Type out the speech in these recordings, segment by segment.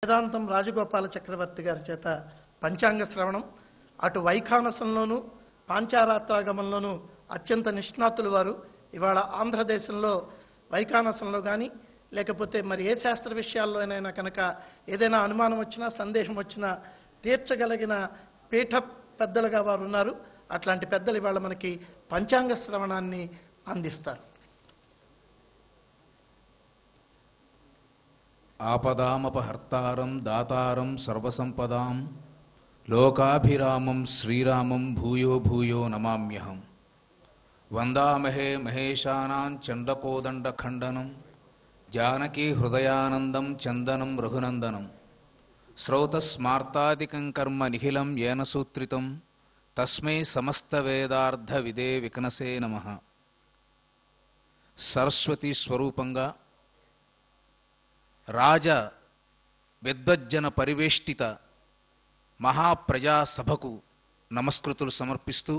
వేదాంతం రాజగోపాల చక్రవర్తి గారి చేత పంచాంగ శ్రవణం, అటు వైఖానసంలోనూ పాంచారాత్రాగమంలోనూ అత్యంత నిష్ణాతులు వారు. ఇవాళ ఆంధ్రదేశంలో వైఖానసంలో కానీ లేకపోతే మరి ఏ శాస్త్ర విషయాల్లో అయినా కనుక ఏదైనా అనుమానం వచ్చినా సందేహం వచ్చినా తీర్చగలిగిన పీఠ పెద్దలుగా వారు ఉన్నారు. అట్లాంటి పెద్దలు ఇవాళ మనకి పంచాంగ శ్రవణాన్ని అందిస్తారు. ఆపదామపహర్తారం దాతారం సర్వసంపదాం లోకాభిరామం శ్రీరామం భూయో భూయో నమామ్యహం. వందామహే మహేశానాం చండకోదండఖండనం జానకీ హృదయానందం చందనం రఘునందనం. శ్రౌతస్మార్తాదికం కర్మ నిఖిలం ఏన సూత్రితం తస్మై సమస్త వేదార్థ విదే వికనసే నమః. సరస్వతి స్వరూపంగా రాజ విద్వజ్జన పరివేష్టిత మహాప్రజాసభకు నమస్కృతులు సమర్పిస్తూ,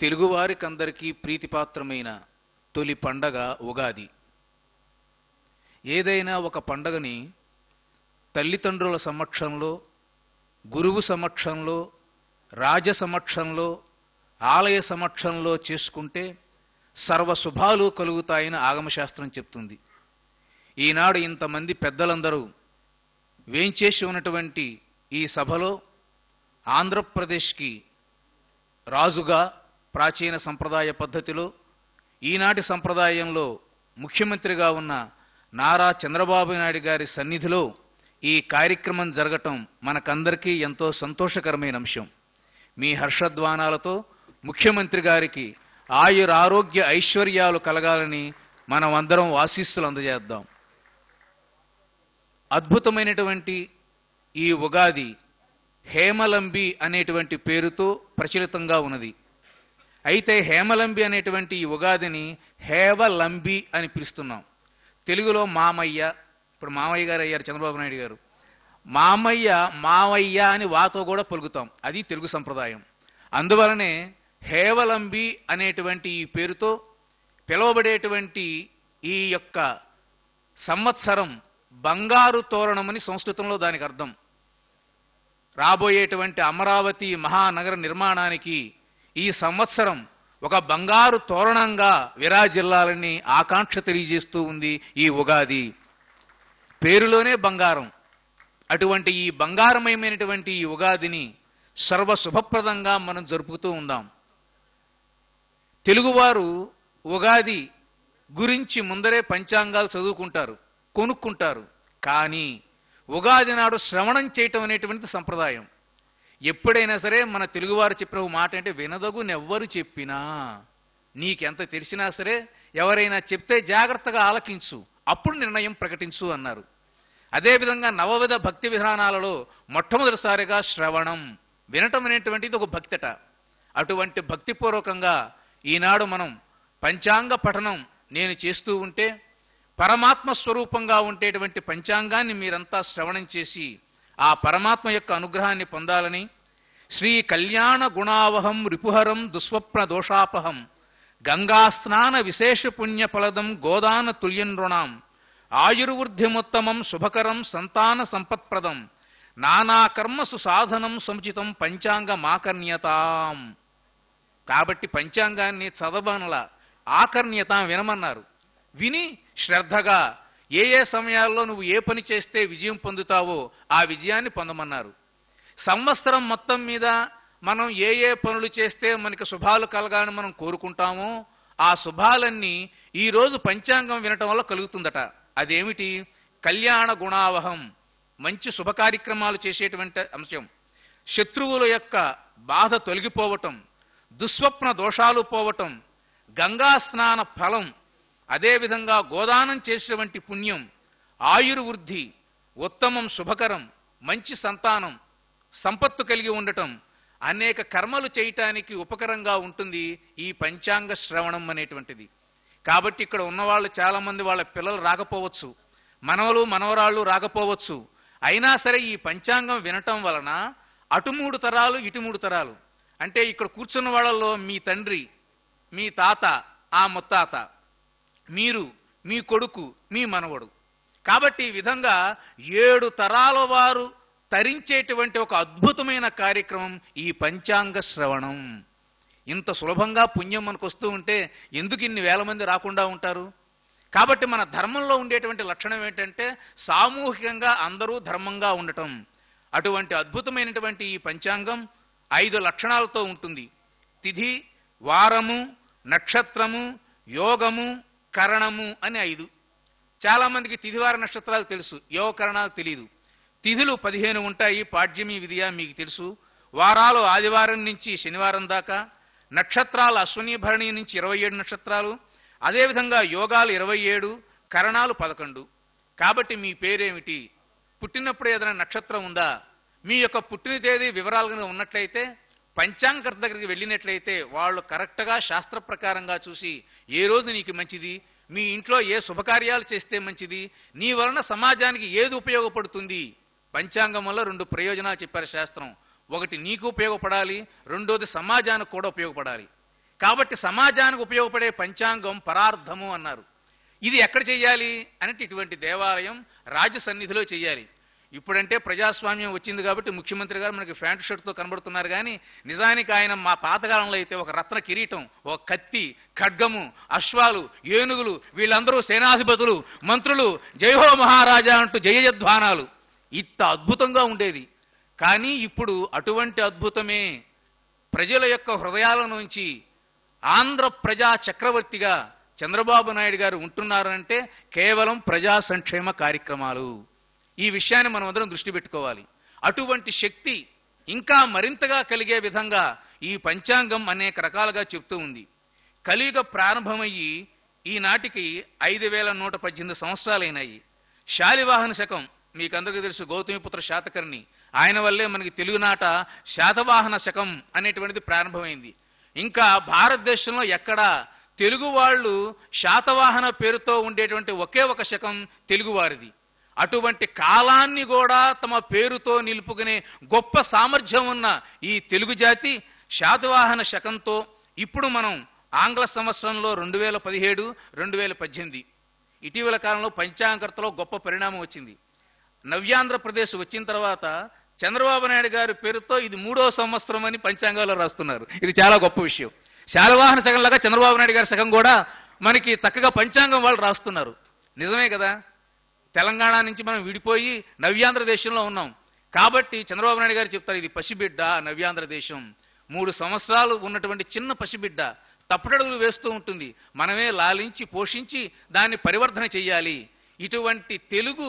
తెలుగువారికందరికీ ప్రీతిపాత్రమైన తొలి పండగ ఉగాది. ఏదైనా ఒక పండగని తల్లిదండ్రుల సమక్షంలో, గురువు సమక్షంలో, రాజ సమక్షంలో, ఆలయ సమక్షంలో చేసుకుంటే సర్వశుభాలు కలుగుతాయని ఆగమశాస్త్రం చెప్తుంది. ఈనాడు ఇంతమంది పెద్దలందరూ వేంచేసి ఉన్నటువంటి ఈ సభలో ఆంధ్రప్రదేశ్కి రాజుగా ప్రాచీన సంప్రదాయ పద్ధతిలో, ఈనాటి సంప్రదాయంలో ముఖ్యమంత్రిగా ఉన్న నారా చంద్రబాబు నాయుడు గారి సన్నిధిలో ఈ కార్యక్రమం జరగటం మనకందరికీ ఎంతో సంతోషకరమైన అంశం. మీ హర్షధ్వానాలతో ముఖ్యమంత్రి గారికి ఆయురారోగ్య ఐశ్వర్యాలు కలగాలని మనం అందరం ఆశీస్సులు అందజేద్దాం. అద్భుతమైనటువంటి ఈ ఉగాది హేమలంబి అనేటువంటి పేరుతో ప్రచలితంగా ఉన్నది. అయితే హేమలంబి అనేటువంటి ఈ ఉగాదిని హేవలంబి అని పిలుస్తున్నాం. తెలుగులో మామయ్య, ఇప్పుడు మామయ్య గారు అయ్యారు చంద్రబాబు నాయుడు గారు, మామయ్య మావయ్య అని వాతో కూడా పలుకుతాం. అది తెలుగు సంప్రదాయం. అందువలనే హేవలంబి అనేటువంటి ఈ పేరుతో పిలువబడేటువంటి ఈ యొక్క సంవత్సరం బంగారు తోరణమని సంస్కృతంలో దానికి అర్థం. రాబోయేటువంటి అమరావతి మహానగర నిర్మాణానికి ఈ సంవత్సరం ఒక బంగారు తోరణంగా విరాజిల్లాలని ఆకాంక్ష తెలియజేస్తూ ఉంది ఈ ఉగాది. పేరులోనే బంగారం. అటువంటి ఈ బంగారమయమైనటువంటి ఈ ఉగాదిని సర్వశుభప్రదంగా మనం జరుపుతూ ఉందాం. తెలుగువారు ఉగాది గురించి ముందరే పంచాంగాలు చదువుకుంటారు, కొనుక్కుంటారు. కానీ ఉగాది నాడు శ్రవణం చేయటం అనేటువంటి సంప్రదాయం. ఎప్పుడైనా సరే మన తెలుగువారు చెప్పిన మాట అంటే, వినదగునెవ్వరు చెప్పినా, నీకెంత తెలిసినా సరే ఎవరైనా చెప్తే జాగ్రత్తగా ఆలకించు, అప్పుడు నిర్ణయం ప్రకటించు అన్నారు. అదేవిధంగా నవవిధ భక్తి విధానాలలో మొట్టమొదటిసారిగా శ్రవణం, వినటం అనేటువంటిది ఒక భక్తిట. అటువంటి భక్తిపూర్వకంగా ఈనాడు మనం పంచాంగ పఠనం నేను చేస్తూ ఉంటే, పరమాత్మ స్వరూపంగా ఉండేటువంటి పంచాంగాన్ని మీరంతా శ్రవణం చేసి ఆ పరమాత్మ యొక్క అనుగ్రహాన్ని పొందాలని, శ్రీ కళ్యాణ గుణావహం రిపుహరం దుస్వప్న దోషాపహం గంగాస్నాన విశేష పుణ్యఫలదం గోదాన తుల్యనృణాం ఆయుర్వృద్ధిముత్తమం శుభకరం సంతాన సంపత్ప్రదం నానాకర్మసు సాధనం సముచితం పంచాంగమాకర్ణ్యతాం. కాబట్టి పంచాంగాన్ని చదవనలా, ఆకర్ణ్యతాం వినమన్నారు. విని శ్రద్ధగా ఏ ఏ సమయాల్లో నువ్వు ఏ పని చేస్తే విజయం పొందుతావో ఆ విజయాన్ని పొందమన్నారు. సంవత్సరం మొత్తం మీద మనం ఏ ఏ పనులు చేస్తే మనకి శుభాలు కలగాలని మనం కోరుకుంటామో ఆ శుభాలన్నీ ఈరోజు పంచాంగం వినటం వల్ల కలుగుతుందట. అదేమిటి? కళ్యాణ గుణావహం, మంచి శుభ కార్యక్రమాలు చేసేటువంటి అంశం. శత్రువుల యొక్క బాధ తొలగిపోవటం, దుస్వప్న దోషాలు పోవటం, గంగా స్నాన ఫలం, అదేవిధంగా గోదానం చేసేటువంటి పుణ్యం, ఆయుర్వృద్ధి, ఉత్తమం శుభకరం, మంచి సంతానం, సంపత్తు కలిగి ఉండటం, అనేక కర్మలు చేయటానికి ఉపకరంగా ఉంటుంది ఈ పంచాంగ శ్రవణం అనేటువంటిది. కాబట్టి ఇక్కడ ఉన్నవాళ్ళు చాలామంది వాళ్ళ పిల్లలు రాకపోవచ్చు, మనవలు మనవరాళ్ళు రాకపోవచ్చు. అయినా సరే ఈ పంచాంగం వినటం వలన అటు 3 తరాలు ఇటు 3 తరాలు, అంటే ఇక్కడ కూర్చున్న వాళ్ళలో మీ తండ్రి, మీ తాత, ఆ ముత్తాత, మీరు, మీ కొడుకు, మీ మనవడు, కాబట్టి ఈ విధంగా 7 తరాల వారు తరించేటువంటి ఒక అద్భుతమైన కార్యక్రమం ఈ పంచాంగ శ్రవణం. ఇంత సులభంగా పుణ్యం మనకు వస్తూ ఉంటే ఎందుకు ఇన్ని వేల మంది రాకుండా ఉంటారు? కాబట్టి మన ధర్మంలో ఉండేటువంటి లక్షణం ఏంటంటే సామూహికంగా అందరూ ధర్మంగా ఉండటం. అటువంటి అద్భుతమైనటువంటి ఈ పంచాంగం 5 లక్షణాలతో ఉంటుంది. తిథి, వారము, నక్షత్రము, యోగము, కరణము అని 5. చాలా మందికి తిథివార నక్షత్రాలు తెలుసు, యోగ కరణాలు తెలియదు. తిథులు 15 ఉంటాయి, పాడ్యమి విధియ మీకు తెలుసు. వారాలు ఆదివారం నుంచి శనివారం దాకా, నక్షత్రాలు అశ్వని భరణి నుంచి 27 నక్షత్రాలు, అదేవిధంగా యోగాలు 27, కరణాలు 11. కాబట్టి మీ పేరేమిటి? పుట్టినప్పుడు ఏదైనా నక్షత్రం ఉందా? మీ యొక్క పుట్టిన తేదీ వివరాలుగా ఉన్నట్లయితే పంచాంగకర్త దగ్గరికి వెళ్ళినట్లయితే వాళ్ళు కరెక్ట్గా శాస్త్ర ప్రకారంగా చూసి ఏ రోజు నీకు మంచిది, మీ ఇంట్లో ఏ శుభకార్యాలు చేస్తే మంచిది, నీ వలన సమాజానికి ఏది ఉపయోగపడుతుంది. పంచాంగం వల్ల 2 ప్రయోజనాలు చెప్పారు శాస్త్రం. ఒకటి నీకు ఉపయోగపడాలి, రెండోది సమాజానికి కూడా ఉపయోగపడాలి. కాబట్టి సమాజానికి ఉపయోగపడే పంచాంగం పరార్థము అన్నారు. ఇది ఎక్కడ చేయాలి అంటే ఇటువంటి దేవాలయం రాజ్య సన్నిధిలో చేయాలి. ఇప్పుడంటే ప్రజాస్వామ్యం వచ్చింది కాబట్టి ముఖ్యమంత్రి గారు మనకి ప్యాంటు షర్ట్తో కనబడుతున్నారు, కానీ నిజానికి ఆయన మా పాతకాలంలో అయితే ఒక రత్న కిరీటం, ఒక కత్తి, ఖడ్గము, అశ్వాలు, ఏనుగులు, వీళ్ళందరూ సేనాధిపతులు, మంత్రులు, జయహో మహారాజా అంటూ జయజధ్వానాలు, ఇంత అద్భుతంగా ఉండేది. కానీ ఇప్పుడు అటువంటి అద్భుతమే ప్రజల యొక్క హృదయాల నుంచి ఆంధ్ర ప్రజా చక్రవర్తిగా చంద్రబాబు నాయుడు గారు ఉంటున్నారంటే కేవలం ప్రజా సంక్షేమ కార్యక్రమాలు. ఈ విషయాన్ని మనం అందరం దృష్టి పెట్టుకోవాలి. అటువంటి శక్తి ఇంకా మరింతగా కలిగే విధంగా ఈ పంచాంగం అనేక రకాలుగా చెప్తూ ఉంది. కలియుగ ప్రారంభమయ్యి ఈనాటికి 5118 సంవత్సరాలైనాయి. శాలివాహన శకం మీకందరికీ తెలుసు, గౌతమిపుత్ర శాతకర్ణి, ఆయన వల్లే మనకి తెలుగునాట శాతవాహన శకం అనేటువంటిది ప్రారంభమైంది. ఇంకా భారతదేశంలో ఎక్కడా తెలుగు వాళ్ళు శాతవాహన పేరుతో ఉండేటువంటి ఒకే ఒక శకం తెలుగువారిది. అటువంటి కాలాన్ని కూడా తమ పేరుతో నిలుపుకునే గొప్ప సామర్థ్యం ఉన్న ఈ తెలుగు జాతి శాతవాహన శకంతో ఇప్పుడు మనం ఆంగ్ల సంవత్సరంలో 2017, 2018 ఇటీవల కాలంలో పంచాంగకర్తలో గొప్ప పరిణామం వచ్చింది. నవ్యాంధ్రప్రదేశ్ వచ్చిన తర్వాత చంద్రబాబు నాయుడు గారి పేరుతో ఇది 3వ సంవత్సరం అని పంచాంగాల్లో రాస్తున్నారు. ఇది చాలా గొప్ప విషయం. శాలవాహన శకంలాగా చంద్రబాబు నాయుడు గారి శకం కూడా మనకి చక్కగా పంచాంగం వాళ్ళు రాస్తున్నారు. నిజమే కదా, తెలంగాణ నుంచి మనం విడిపోయి నవ్యాంధ్ర దేశంలో ఉన్నాం. కాబట్టి చంద్రబాబు నాయుడు గారు చెప్తారు, ఇది పసిబిడ్డ నవ్యాంధ్ర దేశం, 3 సంవత్సరాలు ఉన్నటువంటి చిన్న పసిబిడ్డ తప్పుడడుగులు వేస్తూ ఉంటుంది. మనమే లాలించి పోషించి దాన్ని పరివర్ధన చెయ్యాలి. ఇటువంటి తెలుగు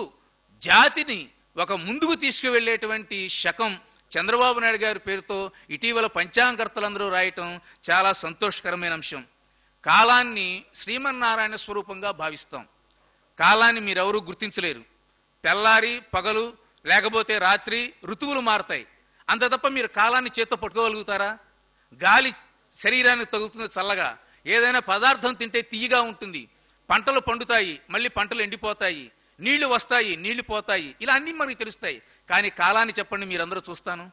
జాతిని ఒక ముందుకు తీసుకువెళ్లేటువంటి శకం చంద్రబాబు నాయుడు గారి పేరుతో ఇటీవల పంచాంగకర్తలందరూ రాయటం చాలా సంతోషకరమైన అంశం. కాలాన్ని శ్రీమన్నారాయణ స్వరూపంగా భావిస్తాం. కాలాన్ని మీరెవరూ గుర్తించలేరు. తెల్లారి పగలు లేకపోతే రాత్రి ఋతువులు మారతాయి, అంత తప్ప మీరు కాలాన్ని చేత్తో పట్టుకోగలుగుతారా? గాలి శరీరానికి తగులుతుంది చల్లగా, ఏదైనా పదార్థం తింటే తీయగా ఉంటుంది, పంటలు పండుతాయి, మళ్ళీ పంటలు ఎండిపోతాయి, నీళ్లు వస్తాయి, నీళ్లు పోతాయి, ఇలా అన్నీ మనకి తెలుస్తాయి. కానీ కాలాన్ని చెప్పండి మీరందరూ చూస్తాను,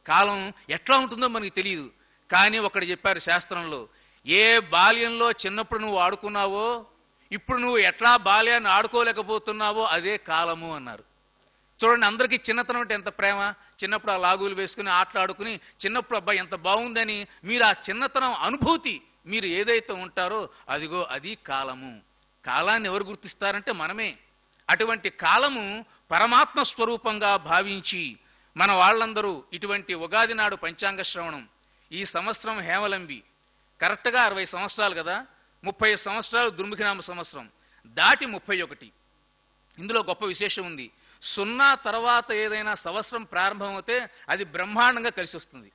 కాలం ఎట్లా ఉంటుందో మనకి తెలియదు. కానీ ఒకటి చెప్పారు శాస్త్రంలో, ఏ బాల్యంలో చిన్నప్పుడు నువ్వు ఆడుకున్నావో ఇప్పుడు నువ్వు ఎట్లా బాల్యాన్ని ఆడుకోలేకపోతున్నావో అదే కాలము అన్నారు. చూడండి, అందరికీ చిన్నతనం అంటే ఎంత ప్రేమ. చిన్నప్పుడు ఆ లాగులు వేసుకుని ఆటలు ఆడుకుని చిన్నప్పుడు అబ్బాయి ఎంత బాగుందని మీరు ఆ చిన్నతనం అనుభూతి మీరు ఏదైతే ఉంటారో అదిగో అది కాలము. కాలాన్ని ఎవరు గుర్తిస్తారంటే మనమే. అటువంటి కాలము పరమాత్మ స్వరూపంగా భావించి మన వాళ్ళందరూ ఇటువంటి ఉగాది నాడు పంచాంగ శ్రవణం. ఈ సంవత్సరం హేమలంబి కరెక్ట్గా 60 సంవత్సరాలు కదా, 30 సంవత్సరాలు దుర్ముఖినామ సంవత్సరం దాటి 31. ఇందులో గొప్ప విశేషం ఉంది. 0 తర్వాత ఏదైనా సంవత్సరం ప్రారంభమవుతే అది బ్రహ్మాండంగా కలిసి వస్తుంది.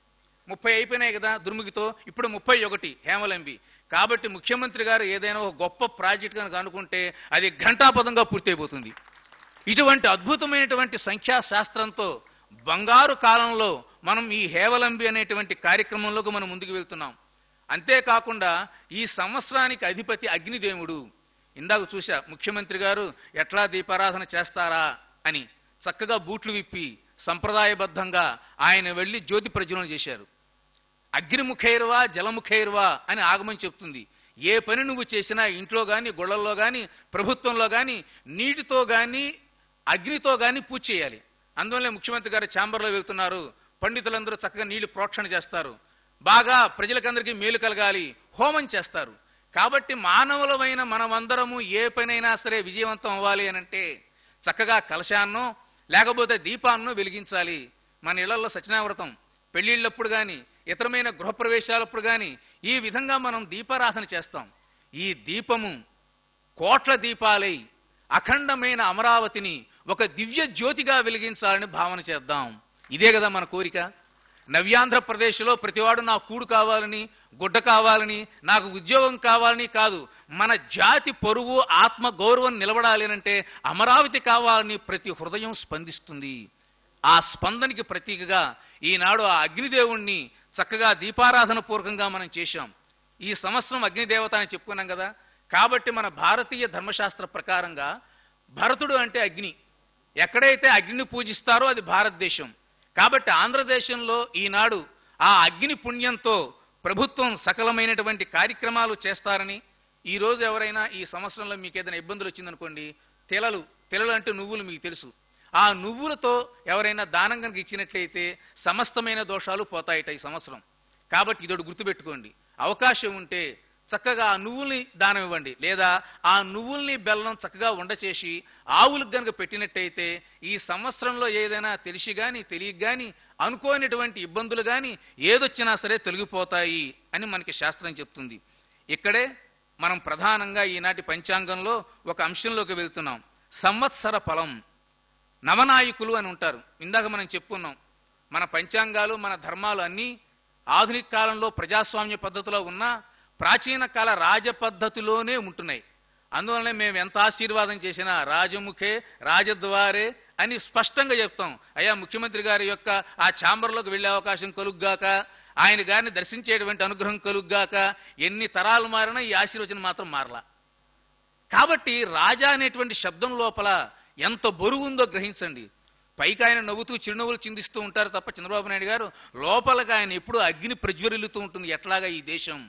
30 అయిపోయినాయి కదా దుర్ముఖితో, ఇప్పుడు 31 హేమలంబి. కాబట్టి ముఖ్యమంత్రి గారు ఏదైనా ఒక గొప్ప ప్రాజెక్ట్ కనుక అనుకుంటే అది ఘంటాపథంగా పూర్తయిపోతుంది. ఇటువంటి అద్భుతమైనటువంటి సంఖ్యాశాస్త్రంతో బంగారు కాలంలో మనం ఈ హేవలంబి అనేటువంటి కార్యక్రమంలోకి మనం ముందుకు వెళ్తున్నాం. అంతేకాకుండా ఈ సంవత్సరానికి అధిపతి అగ్నిదేవుడు. ఇందాక చూశా ముఖ్యమంత్రి గారు ఎట్లా దీపారాధన చేస్తారా అని చక్కగా బూట్లు విప్పి సంప్రదాయబద్ధంగా ఆయన వెళ్ళి జ్యోతి ప్రజ్వలన చేశారు. అగ్నిముఖైర్వా జలముఖైర్వా అని ఆగమని చెప్తుంది. ఏ పని నువ్వు చేసినా ఇంట్లో కానీ, గుళ్ళల్లో కానీ, ప్రభుత్వంలో కానీ నీటితో కానీ అగ్నితో కానీ పూజ చేయాలి. అందువల్లే ముఖ్యమంత్రి గారు ఛాంబర్లో వెళ్తున్నారు, పండితులందరూ చక్కగా నీళ్లు ప్రోక్షణ చేస్తారు, బాగా ప్రజలకందరికీ మేలు కలగాలి, హోమం చేస్తారు. కాబట్టి మానవులమైన మనమందరము ఏ పనైనా సరే విజయవంతం అవ్వాలి అనంటే చక్కగా కలశాన్నో లేకపోతే దీపాన్నో వెలిగించాలి. మన ఇళ్లలో సత్యనావ్రతం, పెళ్లిళ్ళప్పుడు కానీ, ఇతరమైన గృహప్రవేశాలప్పుడు కానీ ఈ విధంగా మనం దీపారాధన చేస్తాం. ఈ దీపము కోట్ల దీపాలై అఖండమైన అమరావతిని ఒక దివ్య జ్యోతిగా వెలిగించాలని భావన చేద్దాం. ఇదే కదా మన కోరిక. నవ్యాంధ్రప్రదేశ్లో ప్రతివాడు నాకు కూడు కావాలని, గుడ్డ కావాలని, నాకు ఉద్యోగం కావాలని కాదు, మన జాతి పరువు ఆత్మ గౌరవం నిలబడాలి అంటే అమరావతి కావాలని ప్రతి హృదయం స్పందిస్తుంది. ఆ స్పందనకి ప్రతీకగా ఈనాడు ఆ అగ్నిదేవుణ్ణి చక్కగా దీపారాధన పూర్వకంగా మనం చేశాం. ఈ సంవత్సరం అగ్నిదేవత అని చెప్పుకున్నాం కదా. కాబట్టి మన భారతీయ ధర్మశాస్త్ర ప్రకారంగా భరతుడు అంటే అగ్ని. ఎక్కడైతే అగ్నిని పూజిస్తారో అది భారతదేశం. కాబట్టి ఆంధ్రదేశంలో ఈనాడు ఆ అగ్ని పుణ్యంతో ప్రభుత్వం సకలమైనటువంటి కార్యక్రమాలు చేస్తారని, ఈరోజు ఎవరైనా ఈ సంవత్సరంలో మీకు ఏదైనా ఇబ్బందులు వచ్చిందనుకోండి, తెలలు అంటే నువ్వులు మీకు తెలుసు, ఆ నువ్వులతో ఎవరైనా దానం కనుక ఇచ్చినట్లయితే సమస్తమైన దోషాలు పోతాయిట ఈ సంవత్సరం. కాబట్టి ఇదొకటి గుర్తుపెట్టుకోండి. అవకాశం ఉంటే చక్కగా ఆ నువ్వుల్ని దానం ఇవ్వండి, లేదా ఆ నువ్వుల్ని బెల్లం చక్కగా ఉండచేసి ఆవులకు కనుక పెట్టినట్టయితే ఈ సంవత్సరంలో ఏదైనా తెలిసి కానీ తెలియక కానీ అనుకోనటువంటి ఇబ్బందులు కానీ ఏదొచ్చినా సరే తొలగిపోతాయి అని మనకి శాస్త్రం చెప్తుంది. ఇక్కడే మనం ప్రధానంగా ఈనాటి పంచాంగంలో ఒక అంశంలోకి వెళ్తున్నాం. సంవత్సర ఫలం, నవనాయకులు అని ఉంటారు. ఇందాక మనం చెప్పుకున్నాం, మన పంచాంగాలు మన ధర్మాలు అన్నీ ఆధునిక కాలంలో ప్రజాస్వామ్య పద్ధతిలో ఉన్న ప్రాచీన కాల రాజ పద్ధతిలోనే ఉంటున్నాయి. అందువల్లనే మేము ఎంత ఆశీర్వాదం చేసినా రాజముఖే రాజద్వారే అని స్పష్టంగా చెప్తాం. అయ్యా ముఖ్యమంత్రి గారి యొక్క ఆ ఛాంబర్లోకి వెళ్ళే అవకాశం కలుగ్గాక, ఆయన గారిని దర్శించేటువంటి అనుగ్రహం కలుగ్గాక. ఎన్ని తరాలు మారినా ఈ ఆశీర్వచనం మాత్రం మారలా. కాబట్టి రాజా అనేటువంటి శబ్దం లోపల ఎంత బరువు ఉందో గ్రహించండి. పైకి ఆయన నవ్వుతూ చిరునవ్వులు చిందిస్తూ ఉంటారు తప్ప చంద్రబాబు నాయుడు గారు లోపలికి ఆయన ఎప్పుడూ అగ్ని ప్రజ్వరిల్లుతూ ఉంటుంది. ఎట్లాగా ఈ దేశం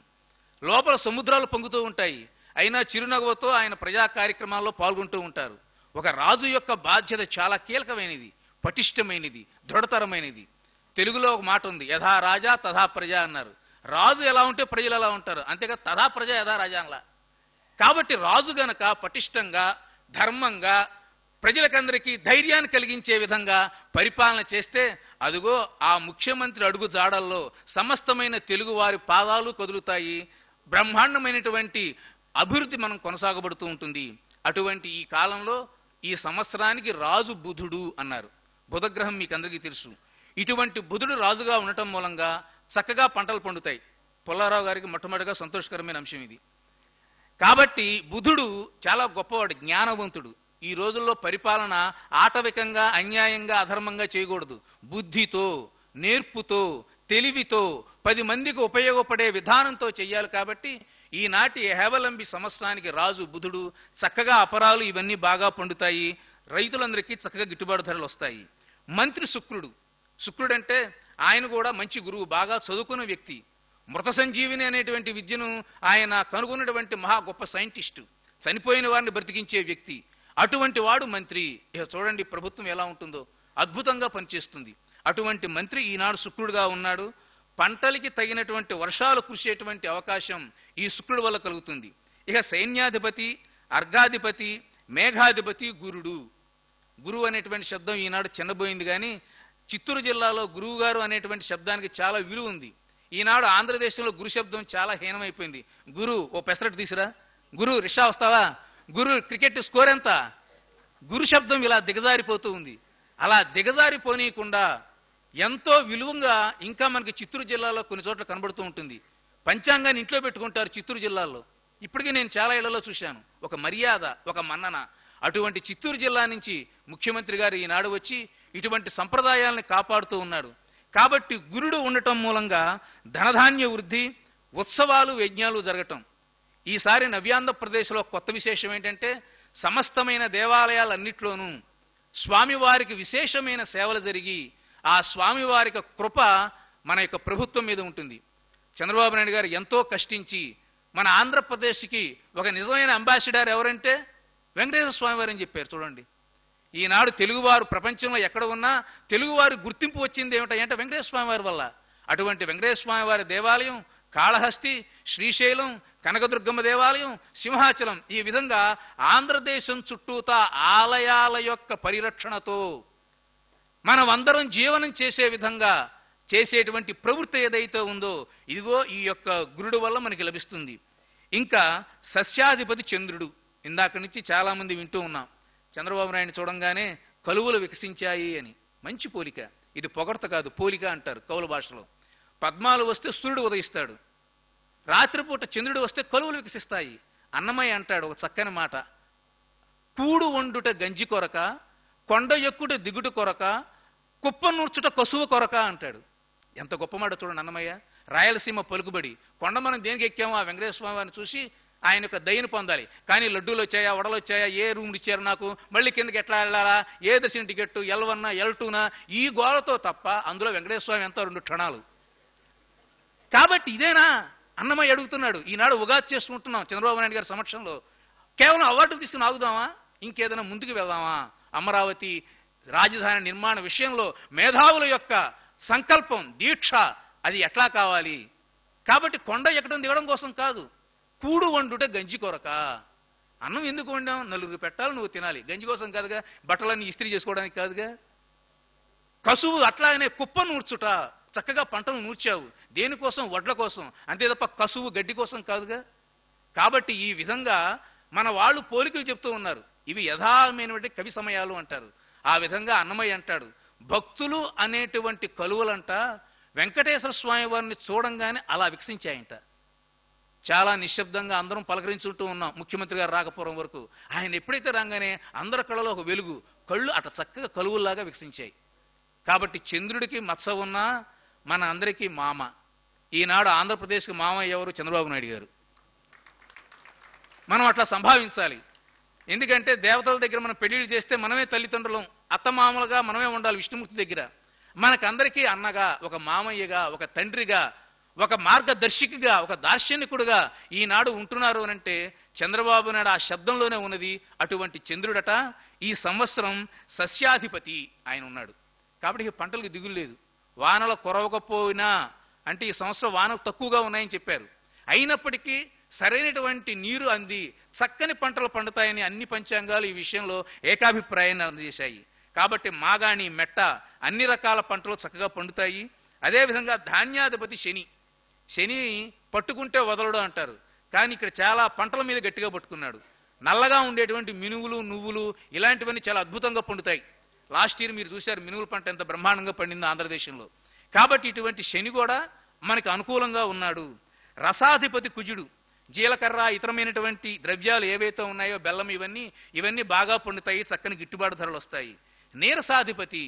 లోపల సముద్రాలు పొంగుతూ ఉంటాయి, అయినా చిరునవ్వుతో ఆయన ప్రజా కార్యక్రమాల్లో పాల్గొంటూ ఉంటారు. ఒక రాజు యొక్క బాధ్యత చాలా కీలకమైనది, పటిష్టమైనది, దృఢతరమైనది. తెలుగులో ఒక మాట ఉంది, యథా రాజా తథా ప్రజ అన్నారు. రాజు ఎలా ఉంటే ప్రజలు ఎలా ఉంటారు, అంతేగా తథా ప్రజ యథా రాజా అనలా. కాబట్టి రాజు గనక పటిష్టంగా, ధర్మంగా, ప్రజలకందరికీ ధైర్యాన్ని కలిగించే విధంగా పరిపాలన చేస్తే అదుగో ఆ ముఖ్యమంత్రి అడుగు జాడల్లో సమస్తమైన తెలుగు వారి పాదాలు కదులుతాయి. బ్రహ్మాండమైనటువంటి అభివృద్ధి మనం కొనసాగబడుతూ ఉంటుంది. అటువంటి ఈ కాలంలో ఈ సంవత్సరానికి రాజు బుధుడు అన్నారు. బుధగ్రహం మీకు అందరికీ తెలుసు. ఇటువంటి బుధుడు రాజుగా ఉండటం మూలంగా చక్కగా పంటలు పండుతాయి. పుల్లారావు గారికి మొట్టమొదటిగా సంతోషకరమైన అంశం ఇది. కాబట్టి బుధుడు చాలా గొప్పవాడు, జ్ఞానవంతుడు. ఈ రోజుల్లో పరిపాలన ఆటవికంగా, అన్యాయంగా, అధర్మంగా చేయకూడదు. బుద్ధితో, నేర్పుతో, తెలివితో 10 మందికి ఉపయోగపడే విధానంతో చెయ్యాలి. కాబట్టి ఈనాటి హేవలంబి సంవత్సరానికి రాజు బుధుడు. చక్కగా అపరాలు ఇవన్నీ బాగా పండుతాయి, రైతులందరికీ చక్కగా గిట్టుబాటు ధరలు వస్తాయి. మంత్రి శుక్రుడు. శుక్రుడంటే ఆయన కూడా మంచి గురువు, బాగా చదువుకున్న వ్యక్తి. మృత సంజీవిని అనేటువంటి విద్యను ఆయన కనుగొన్నటువంటి మహా గొప్ప సైంటిస్టు, చనిపోయిన వారిని బ్రతికించే వ్యక్తి. అటువంటి వాడు మంత్రి. ఇక చూడండి ప్రభుత్వం ఎలా ఉంటుందో, అద్భుతంగా పనిచేస్తుంది. అటువంటి మంత్రి ఈనాడు శుక్రుడుగా ఉన్నాడు. పంటలకి తగినటువంటి వర్షాలు కురిసేటువంటి అవకాశం ఈ శుక్రుడు వల్ల కలుగుతుంది. ఇక సైన్యాధిపతి, అర్ఘాధిపతి, మేఘాధిపతి గురుడు. గురువు అనేటువంటి శబ్దం ఈనాడు చిన్నబోయింది, కానీ చిత్తూరు జిల్లాలో గురువు గారు అనేటువంటి శబ్దానికి చాలా విలువ ఉంది. ఈనాడు ఆంధ్రదేశంలో గురు శబ్దం చాలా హీనమైపోయింది. గురు ఓ పెసరట్టు తీసిరా, గురు రిక్షా వస్తావా, గురు క్రికెట్ స్కోర్ ఎంత, గురు శబ్దం ఇలా దిగజారిపోతూ ఉంది. అలా దిగజారిపోనీయకుండా ఎంతో విలువంగా ఇంకా మనకి చిత్తూరు జిల్లాలో కొన్ని చోట్ల కనబడుతూ ఉంటుంది. పంచాంగాన్ని ఇంట్లో పెట్టుకుంటారు చిత్తూరు జిల్లాలో. ఇప్పటికీ నేను చాలా ఇళ్లలో చూశాను. ఒక మర్యాద, ఒక మన్నన. అటువంటి చిత్తూరు జిల్లా నుంచి ముఖ్యమంత్రి గారు ఈనాడు వచ్చి ఇటువంటి సంప్రదాయాలను కాపాడుతూ ఉన్నాడు. కాబట్టి గురుడు ఉండటం మూలంగా ధనధాన్య వృద్ధి, ఉత్సవాలు, యజ్ఞాలు జరగటం. ఈసారి నవ్యాంధ్రప్రదేశ్లో కొత్త విశేషం ఏంటంటే సమస్తమైన దేవాలయాలన్నిట్లోనూ స్వామివారికి విశేషమైన సేవలు జరిగి ఆ స్వామివారికి కృప మన యొక్క ప్రభుత్వం మీద ఉంటుంది. చంద్రబాబు నాయుడు గారు ఎంతో కష్టించి మన ఆంధ్రప్రదేశ్కి ఒక నిజమైన అంబాసిడర్ ఎవరంటే వెంకటేశ్వర స్వామి వారు అని చెప్పారు. చూడండి, ఈనాడు తెలుగువారు ప్రపంచంలో ఎక్కడ ఉన్నా తెలుగువారి గుర్తింపు వచ్చింది ఏమిటంటే వెంకటేశ్వర స్వామి వారి వల్ల. అటువంటి వెంకటేశ్వర స్వామి వారి దేవాలయం, కాళహస్తి, శ్రీశైలం, కనకదుర్గమ్మ దేవాలయం, సింహాచలం, ఈ విధంగా ఆంధ్రదేశం చుట్టూతా ఆలయాల యొక్క పరిరక్షణతో మనమందరం జీవనం చేసే విధంగా చేసేటువంటి ప్రవృత్తి ఏదైతే ఉందో ఇదిగో ఈ యొక్క గురుడు వల్ల మనకి లభిస్తుంది. ఇంకా సస్యాధిపతి చంద్రుడు. ఇందాక నుంచి చాలా మంది వింటూ ఉన్నాం, చంద్రబాబు నాయుడు చూడంగానే కలువలు వికసించాయి అని. మంచి పోలిక ఇది, పొగడ్త కాదు, పోలిక అంటారు కౌల భాషలో. పద్మాలు వస్తే సూర్యుడు ఉదయిస్తాడు, రాత్రిపూట చంద్రుడు వస్తే కలువలు వికసిస్తాయి. అన్నమయ్య అంటాడు ఒక చక్కని మాట, కూడు వండుట గంజి కొరక, కొండ ఎక్కుట దిగుట కొరక, కుప్ప నూర్చుట కసువ కొరక అంటాడు. ఎంత గొప్ప మాట చూడండి అన్నమయ్య. రాయలసీమ పలుకుబడి, కొండ మనం దేనికి ఎక్కామో ఆ వెంకటేశ్వర స్వామి వారిని చూసి ఆయన యొక్క దయను పొందాలి. కానీ లడ్డూలు వచ్చాయా, వడలు వచ్చాయా, ఏ రూమ్లు ఇచ్చారు నాకు, మళ్ళీ కిందకి ఎట్లా వెళ్ళాలా, ఏ దర్శనం టికెట్, L1 L2 ఈ గోలతో తప్ప అందులో వెంకటేశ్వర స్వామి ఎంత 2 క్షణాలు. కాబట్టి ఇదేనా అన్నమయ్య అడుగుతున్నాడు. ఈనాడు ఉగాది చేసుకుంటున్నాం చంద్రబాబు నాయుడు గారి సమక్షంలో. కేవలం అవార్డులు తీసుకుని ఆగుదామా, ఇంకేదైనా ముందుకు వెళ్దామా? అమరావతి రాజధాని నిర్మాణ విషయంలో మేధావుల యొక్క సంకల్పం, దీక్ష అది ఎట్లా కావాలి? కాబట్టి కొండ ఎక్కడం దిగడం కోసం కాదు, కూడు వండుట గంజి కొరక. అన్నం ఎందుకు వండాం? నలుగురు పెట్టాలి, నువ్వు తినాలి. గంజి కోసం కాదుగా, బట్టలన్నీ ఇస్త్రీ చేసుకోవడానికి కాదుగా. కసువు అట్లాగనే కుప్ప నూర్చుట, చక్కగా పంటలు నూర్చావు దేనికోసం? వడ్ల కోసం, అంతే తప్ప కసువు గడ్డి కోసం కాదుగా. కాబట్టి ఈ విధంగా మన వాళ్ళు పోలికలు చెప్తూ ఉన్నారు. ఇవి యథామైనటువంటి కవి సమయాలు అంటారు. ఆ విధంగా అన్నమయ్య అంటాడు, భక్తులు అనేటువంటి కలువలంట వెంకటేశ్వర స్వామి వారిని చూడంగానే అలా వికసించాయంట. చాలా నిశ్శబ్దంగా అందరం పలకరించుకుంటూ ఉన్నాం ముఖ్యమంత్రి గారు రాకపోవడం వరకు. ఆయన ఎప్పుడైతే రాగానే అందరి కళ్ళలో ఒక వెలుగు, కళ్ళు అట చక్కగా కలువుల్లాగా వికసించాయి. కాబట్టి చంద్రుడికి మచ్చ ఉన్నా మన అందరికీ మామ. ఈనాడు ఆంధ్రప్రదేశ్కి మామ ఎవరు? చంద్రబాబు నాయుడు గారు. మనం అట్లా సంభావించాలి. ఎందుకంటే దేవతల దగ్గర మనం పెళ్లిళ్ళు చేస్తే మనమే తల్లిదండ్రులం, అత్తమామలుగా మనమే ఉండాలి. విష్ణుమూర్తి దగ్గర మనకందరికీ అన్నగా, ఒక మామయ్యగా, ఒక తండ్రిగా, ఒక మార్గదర్శికిగా, ఒక దార్శనికుడుగా ఈనాడు ఉంటున్నారు అనంటే చంద్రబాబు నాయుడు ఆ శబ్దంలోనే ఉన్నది. అటువంటి చంద్రుడట ఈ సంవత్సరం సస్యాధిపతి ఆయన ఉన్నాడు. కాబట్టి పంటలకు దిగులు లేదు. వానలు కురవకపోయినా, అంటే ఈ సంవత్సరం వానలు తక్కువగా ఉన్నాయని చెప్పారు. అయినప్పటికీ సరైనటువంటి నీరు అంది చక్కని పంటలు పండుతాయని అన్ని పంచాంగాలు ఈ విషయంలో ఏకాభిప్రాయాన్ని అందజేశాయి. కాబట్టి మాగాణి, మెట్ట అన్ని రకాల పంటలు చక్కగా పండుతాయి. అదేవిధంగా ధాన్యాధిపతి శని. శని పట్టుకుంటే వదలడు అంటారు, కానీ ఇక్కడ చాలా పంటల మీద గట్టిగా పట్టుకున్నాడు. నల్లగా ఉండేటువంటి మినువులు, నువ్వులు ఇలాంటివన్నీ చాలా అద్భుతంగా పండుతాయి. లాస్ట్ ఇయర్ మీరు చూశారు మినువుల పంట ఎంత బ్రహ్మాండంగా పండిందో ఆంధ్రదేశంలో. కాబట్టి ఇటువంటి శని కూడా మనకు అనుకూలంగా ఉన్నాడు. రసాధిపతి కుజుడు. జీలకర్ర ఇతరమైనటువంటి ద్రవ్యాలు ఏవైతే ఉన్నాయో, బెల్లం, ఇవన్నీ బాగా పండుతాయి, చక్కని గిట్టుబాటు ధరలు వస్తాయి. నీరసాధిపతి.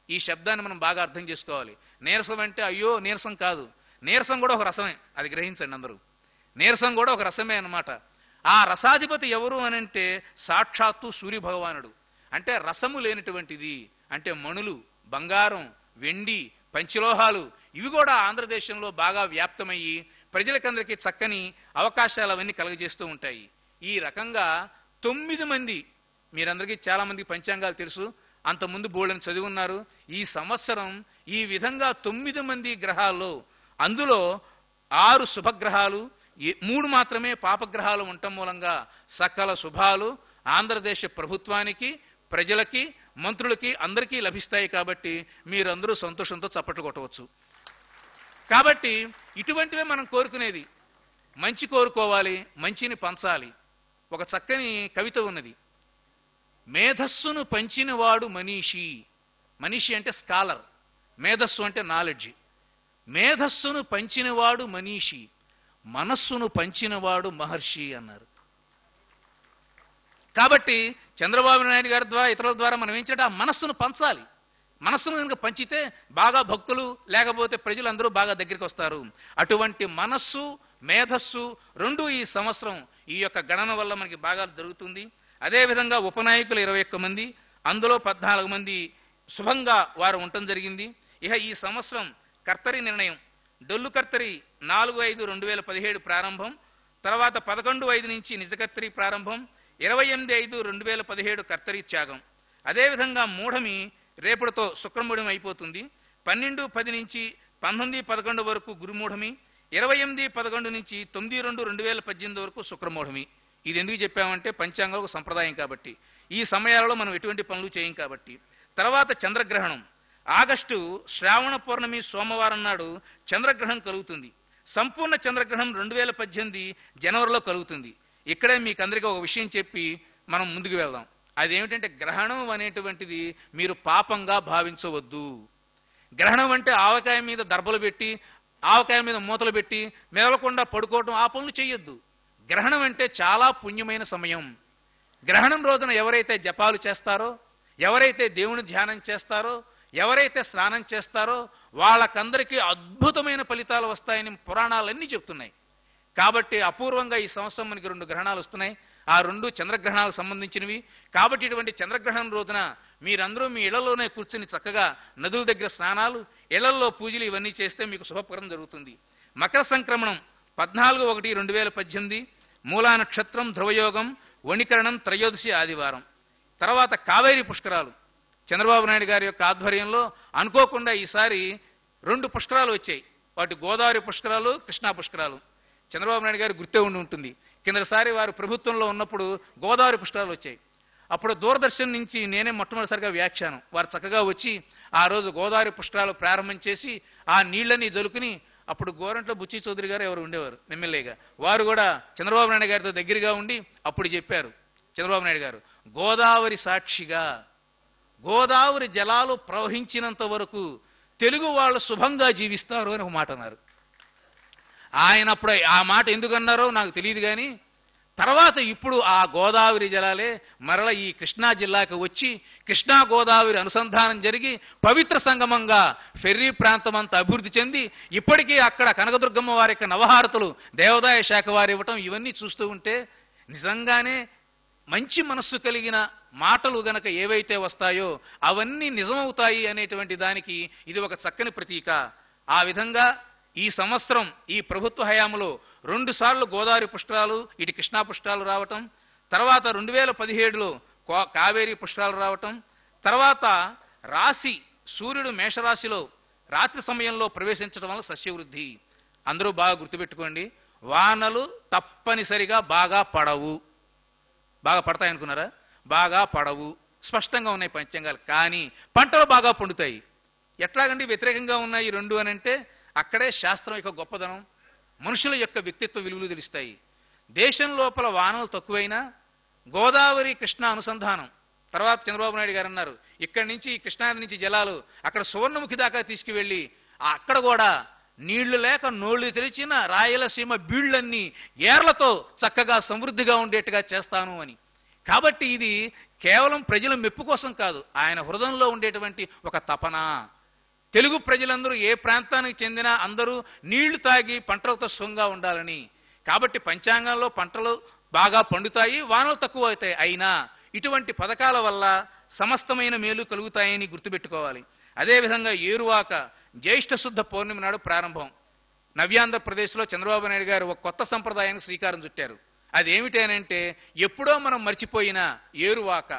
ఈ శబ్దాన్ని మనం బాగా అర్థం చేసుకోవాలి. నీరసం అంటే అయ్యో నీరసం కాదు, నీరసం కూడా ఒక రసమే, అది గ్రహించండి అందరూ. నీరసం కూడా ఒక రసమే అన్నమాట. ఆ రసాధిపతి ఎవరు అనంటే సాక్షాత్తు సూర్య భగవానుడు. అంటే రసము లేనటువంటిది అంటే మణులు, బంగారం, వెండి, పంచలోహాలు ఇవి కూడా ఆంధ్రదేశంలో బాగా వ్యాప్తమయ్యి ప్రజలకందరికీ చక్కని అవకాశాలు అవన్నీ కలుగజేస్తూ ఉంటాయి. ఈ రకంగా 9 మంది, మీరందరికీ చాలా మందికి పంచాంగాలు తెలుసు, అంతకుముందు బోళ్ళని చదివి ఉన్నారు. ఈ సంవత్సరం ఈ విధంగా 9 మంది గ్రహాల్లో, అందులో 6 శుభగ్రహాలు, 3 మాత్రమే పాపగ్రహాలు ఉండటం మూలంగా సకల శుభాలు ఆంధ్రదేశ ప్రభుత్వానికి, ప్రజలకి, మంత్రులకి అందరికీ లభిస్తాయి. కాబట్టి మీరందరూ సంతోషంతో చప్పట్లు కొట్టవచ్చు. కాబట్టి ఇటువంటివే మనం కోరుకునేది. మంచి కోరుకోవాలి, మంచిని పంచాలి. ఒక చక్కని కవిత ఉన్నది, మేధస్సును పంచినవాడు మనీషి. మనీషి అంటే స్కాలర్, మేధస్సు అంటే నాలెడ్జ్. మేధస్సును పంచినవాడు మనీషి, మనస్సును పంచినవాడు మహర్షి అన్నారు. కాబట్టి చంద్రబాబు నాయుడు గారి ద్వారా, ఇతరుల ద్వారా మనం ఏం చేయాలి? ఆ మనస్సును పంచాలి. మనస్సును కనుక పంచితే బాగా భక్తులు, లేకపోతే ప్రజలందరూ బాగా దగ్గరికి వస్తారు. అటువంటి మనస్సు, మేధస్సు రెండు ఈ సంవత్సరం ఈ యొక్క గణన వల్ల మనకి బాగా జరుగుతుంది. అదేవిధంగా ఉపనాయకులు 21 మంది, అందులో 14 మంది శుభంగా వారు ఉండటం జరిగింది. ఇక ఈ సంవత్సరం కర్తరి నిర్ణయం, డొల్లు కర్తరి 4/5/2017 ప్రారంభం, తర్వాత 11/5 నుంచి నిజకర్తరి ప్రారంభం, 28/5/2017 కర్తరి త్యాగం. అదేవిధంగా మూఢమి రేపటితో శుక్రమూఢమి అయిపోతుంది. 12/10 నుంచి 19/11 వరకు గురుమూఢమి, 28/11 నుంచి 9/2/2018 వరకు శుక్రమూఢమి. ఇది ఎందుకు చెప్పామంటే పంచాంగం ఒక సంప్రదాయం కాబట్టి, ఈ సమయాలలో మనం ఎటువంటి పనులు చేయం కాబట్టి. తర్వాత చంద్రగ్రహణం, ఆగస్టు శ్రావణ పౌర్ణమి సోమవారం నాడు చంద్రగ్రహణం కలుగుతుంది. సంపూర్ణ చంద్రగ్రహణం 2018 జనవరిలో కలుగుతుంది. ఇక్కడే మీకు అందరికీ ఒక విషయం చెప్పి మనం ముందుకు వెళ్దాం. అదేమిటంటే గ్రహణం అనేటువంటిది మీరు పాపంగా భావించవద్దు. గ్రహణం అంటే ఆవకాయ మీద దర్భలు పెట్టి, ఆవకాయ మీద మూతలు పెట్టి మెదలకుండా పడుకోవటం, ఆ పనులు చేయొద్దు. గ్రహణం అంటే చాలా పుణ్యమైన సమయం. గ్రహణం రోజున ఎవరైతే జపాలు చేస్తారో, ఎవరైతే దేవుని ధ్యానం చేస్తారో, ఎవరైతే స్నానం చేస్తారో వాళ్ళకందరికీ అద్భుతమైన ఫలితాలు వస్తాయని పురాణాలన్నీ చెప్తున్నాయి. కాబట్టి అపూర్వంగా ఈ సంవత్సరం మనకి 2 గ్రహణాలు వస్తున్నాయి. ఆ 2 చంద్రగ్రహణాలకు సంబంధించినవి. కాబట్టి ఇటువంటి చంద్రగ్రహణం రోజున మీరందరూ మీ ఇళ్లలోనే కూర్చుని చక్కగా నదుల దగ్గర స్నానాలు, ఇళ్లలో పూజలు ఇవన్నీ చేస్తే మీకు శుభప్రదం జరుగుతుంది. మకర సంక్రమణం 14/1/2018, మూలా నక్షత్రం, ధ్రువయోగం, వణికరణం, త్రయోదశి ఆదివారం. తర్వాత కావేరీ పుష్కరాలు చంద్రబాబు నాయుడు గారి యొక్క ఆధ్వర్యంలో అనుకోకుండా ఈసారి 2 పుష్కరాలు వచ్చాయి. వాటి గోదావరి పుష్కరాలు, కృష్ణా పుష్కరాలు. చంద్రబాబు నాయుడు గారు గుర్తే ఉంటుంది, కిందసారి వారు ప్రభుత్వంలో ఉన్నప్పుడు గోదావరి పుష్కరాలు వచ్చాయి. అప్పుడు దూరదర్శన్ నుంచి నేనే మొట్టమొదటిసారిగా వ్యాఖ్యానం, వారు చక్కగా వచ్చి ఆ రోజు గోదావరి పుష్కరాలు ప్రారంభం చేసి ఆ నీళ్లని జలుకుని, అప్పుడు గోరంట్ల బుచ్చి చౌదరి గారు ఎవరు ఉండేవారు ఎమ్మెల్యేగా, వారు కూడా చంద్రబాబు నాయుడు గారితో దగ్గరగా ఉండి అప్పుడు చెప్పారు చంద్రబాబు నాయుడు గారు, గోదావరి సాక్షిగా గోదావరి జలాలు ప్రవహించినంత వరకు తెలుగు వాళ్ళు శుభంగా జీవిస్తారు అని ఒక మాట అన్నారు. ఆయన అప్పుడు ఆ మాట ఎందుకన్నారో నాకు తెలియదు, కానీ తర్వాత ఇప్పుడు ఆ గోదావరి జలాలే మరల ఈ కృష్ణా జిల్లాకి వచ్చి కృష్ణా గోదావరి అనుసంధానం జరిగి పవిత్ర సంగమంగా ఫెర్రీ ప్రాంతం అంతా అభివృద్ధి చెంది ఇప్పటికీ అక్కడ కనకదుర్గమ్మ వారి యొక్క నవహారతులు దేవాదాయ శాఖ వారు ఇవ్వటం, ఇవన్నీ చూస్తూ ఉంటే నిజంగానే మంచి మనస్సు కలిగిన మాటలు గనక ఏవైతే వస్తాయో అవన్నీ నిజమవుతాయి అనేటువంటి దానికి ఇది ఒక చక్కని ప్రతీక. ఆ విధంగా ఈ సంవత్సరం ఈ ప్రభుత్వ హయాంలో 2 సార్లు గోదావరి పుష్కరాలు, ఇటు కృష్ణా పుష్కరాలు రావటం, తర్వాత 2017లో కావేరీ పుష్కరాలు రావటం, తర్వాత రాశి సూర్యుడు మేషరాశిలో రాత్రి సమయంలో ప్రవేశించడం వల్ల సస్యవృద్ధి. అందరూ బాగా గుర్తుపెట్టుకోండి, వానలు తప్పనిసరిగా బాగా పడవు. బాగా పడతాయనుకున్నారా? బాగా పడవు, స్పష్టంగా ఉన్నాయి పంచాంగాలు. కానీ పంటలు బాగా పండుతాయి. ఎట్లాగండి వ్యతిరేకంగా ఉన్నాయి ఈ 2 అని అంటే అక్కడే శాస్త్రం యొక్క గొప్పదనం, మనుషుల యొక్క వ్యక్తిత్వ విలువలు తెలుస్తాయి. దేశం లోపల వానలు తక్కువైనా గోదావరి కృష్ణ అనుసంధానం, తర్వాత చంద్రబాబు నాయుడు గారు అన్నారు ఇక్కడి నుంచి కృష్ణానది నుంచి జలాలు అక్కడ సువర్ణముఖి దాకా తీసుకువెళ్ళి అక్కడ కూడా నీళ్లు లేక నోళ్లు తెరిచిన రాయలసీమ బీళ్లన్నీ ఏర్లతో చక్కగా సమృద్ధిగా ఉండేట్టుగా చేస్తాను అని. కాబట్టి ఇది కేవలం ప్రజల మెప్పు కోసం కాదు, ఆయన హృదయంలో ఉండేటువంటి ఒక తపన. తెలుగు ప్రజలందరూ ఏ ప్రాంతానికి చెందినా అందరూ నీళ్లు తాగి పంటలతో సుఖంగా ఉండాలని. కాబట్టి పంచాంగంలో పంటలు బాగా పండుతాయి, వానలు తక్కువ అవుతాయి. అయినా ఇటువంటి పథకాల వల్ల సమస్తమైన మేలు కలుగుతాయని గుర్తుపెట్టుకోవాలి. అదేవిధంగా ఏరువాక జ్యేష్ఠ శుద్ధ పౌర్ణమి నాడు ప్రారంభం. నవ్యాంధ్రప్రదేశ్లో చంద్రబాబు నాయుడు గారు ఒక కొత్త సంప్రదాయానికి శ్రీకారం చుట్టారు. అదేమిటనంటే ఎప్పుడో మనం మర్చిపోయిన ఏరువాక.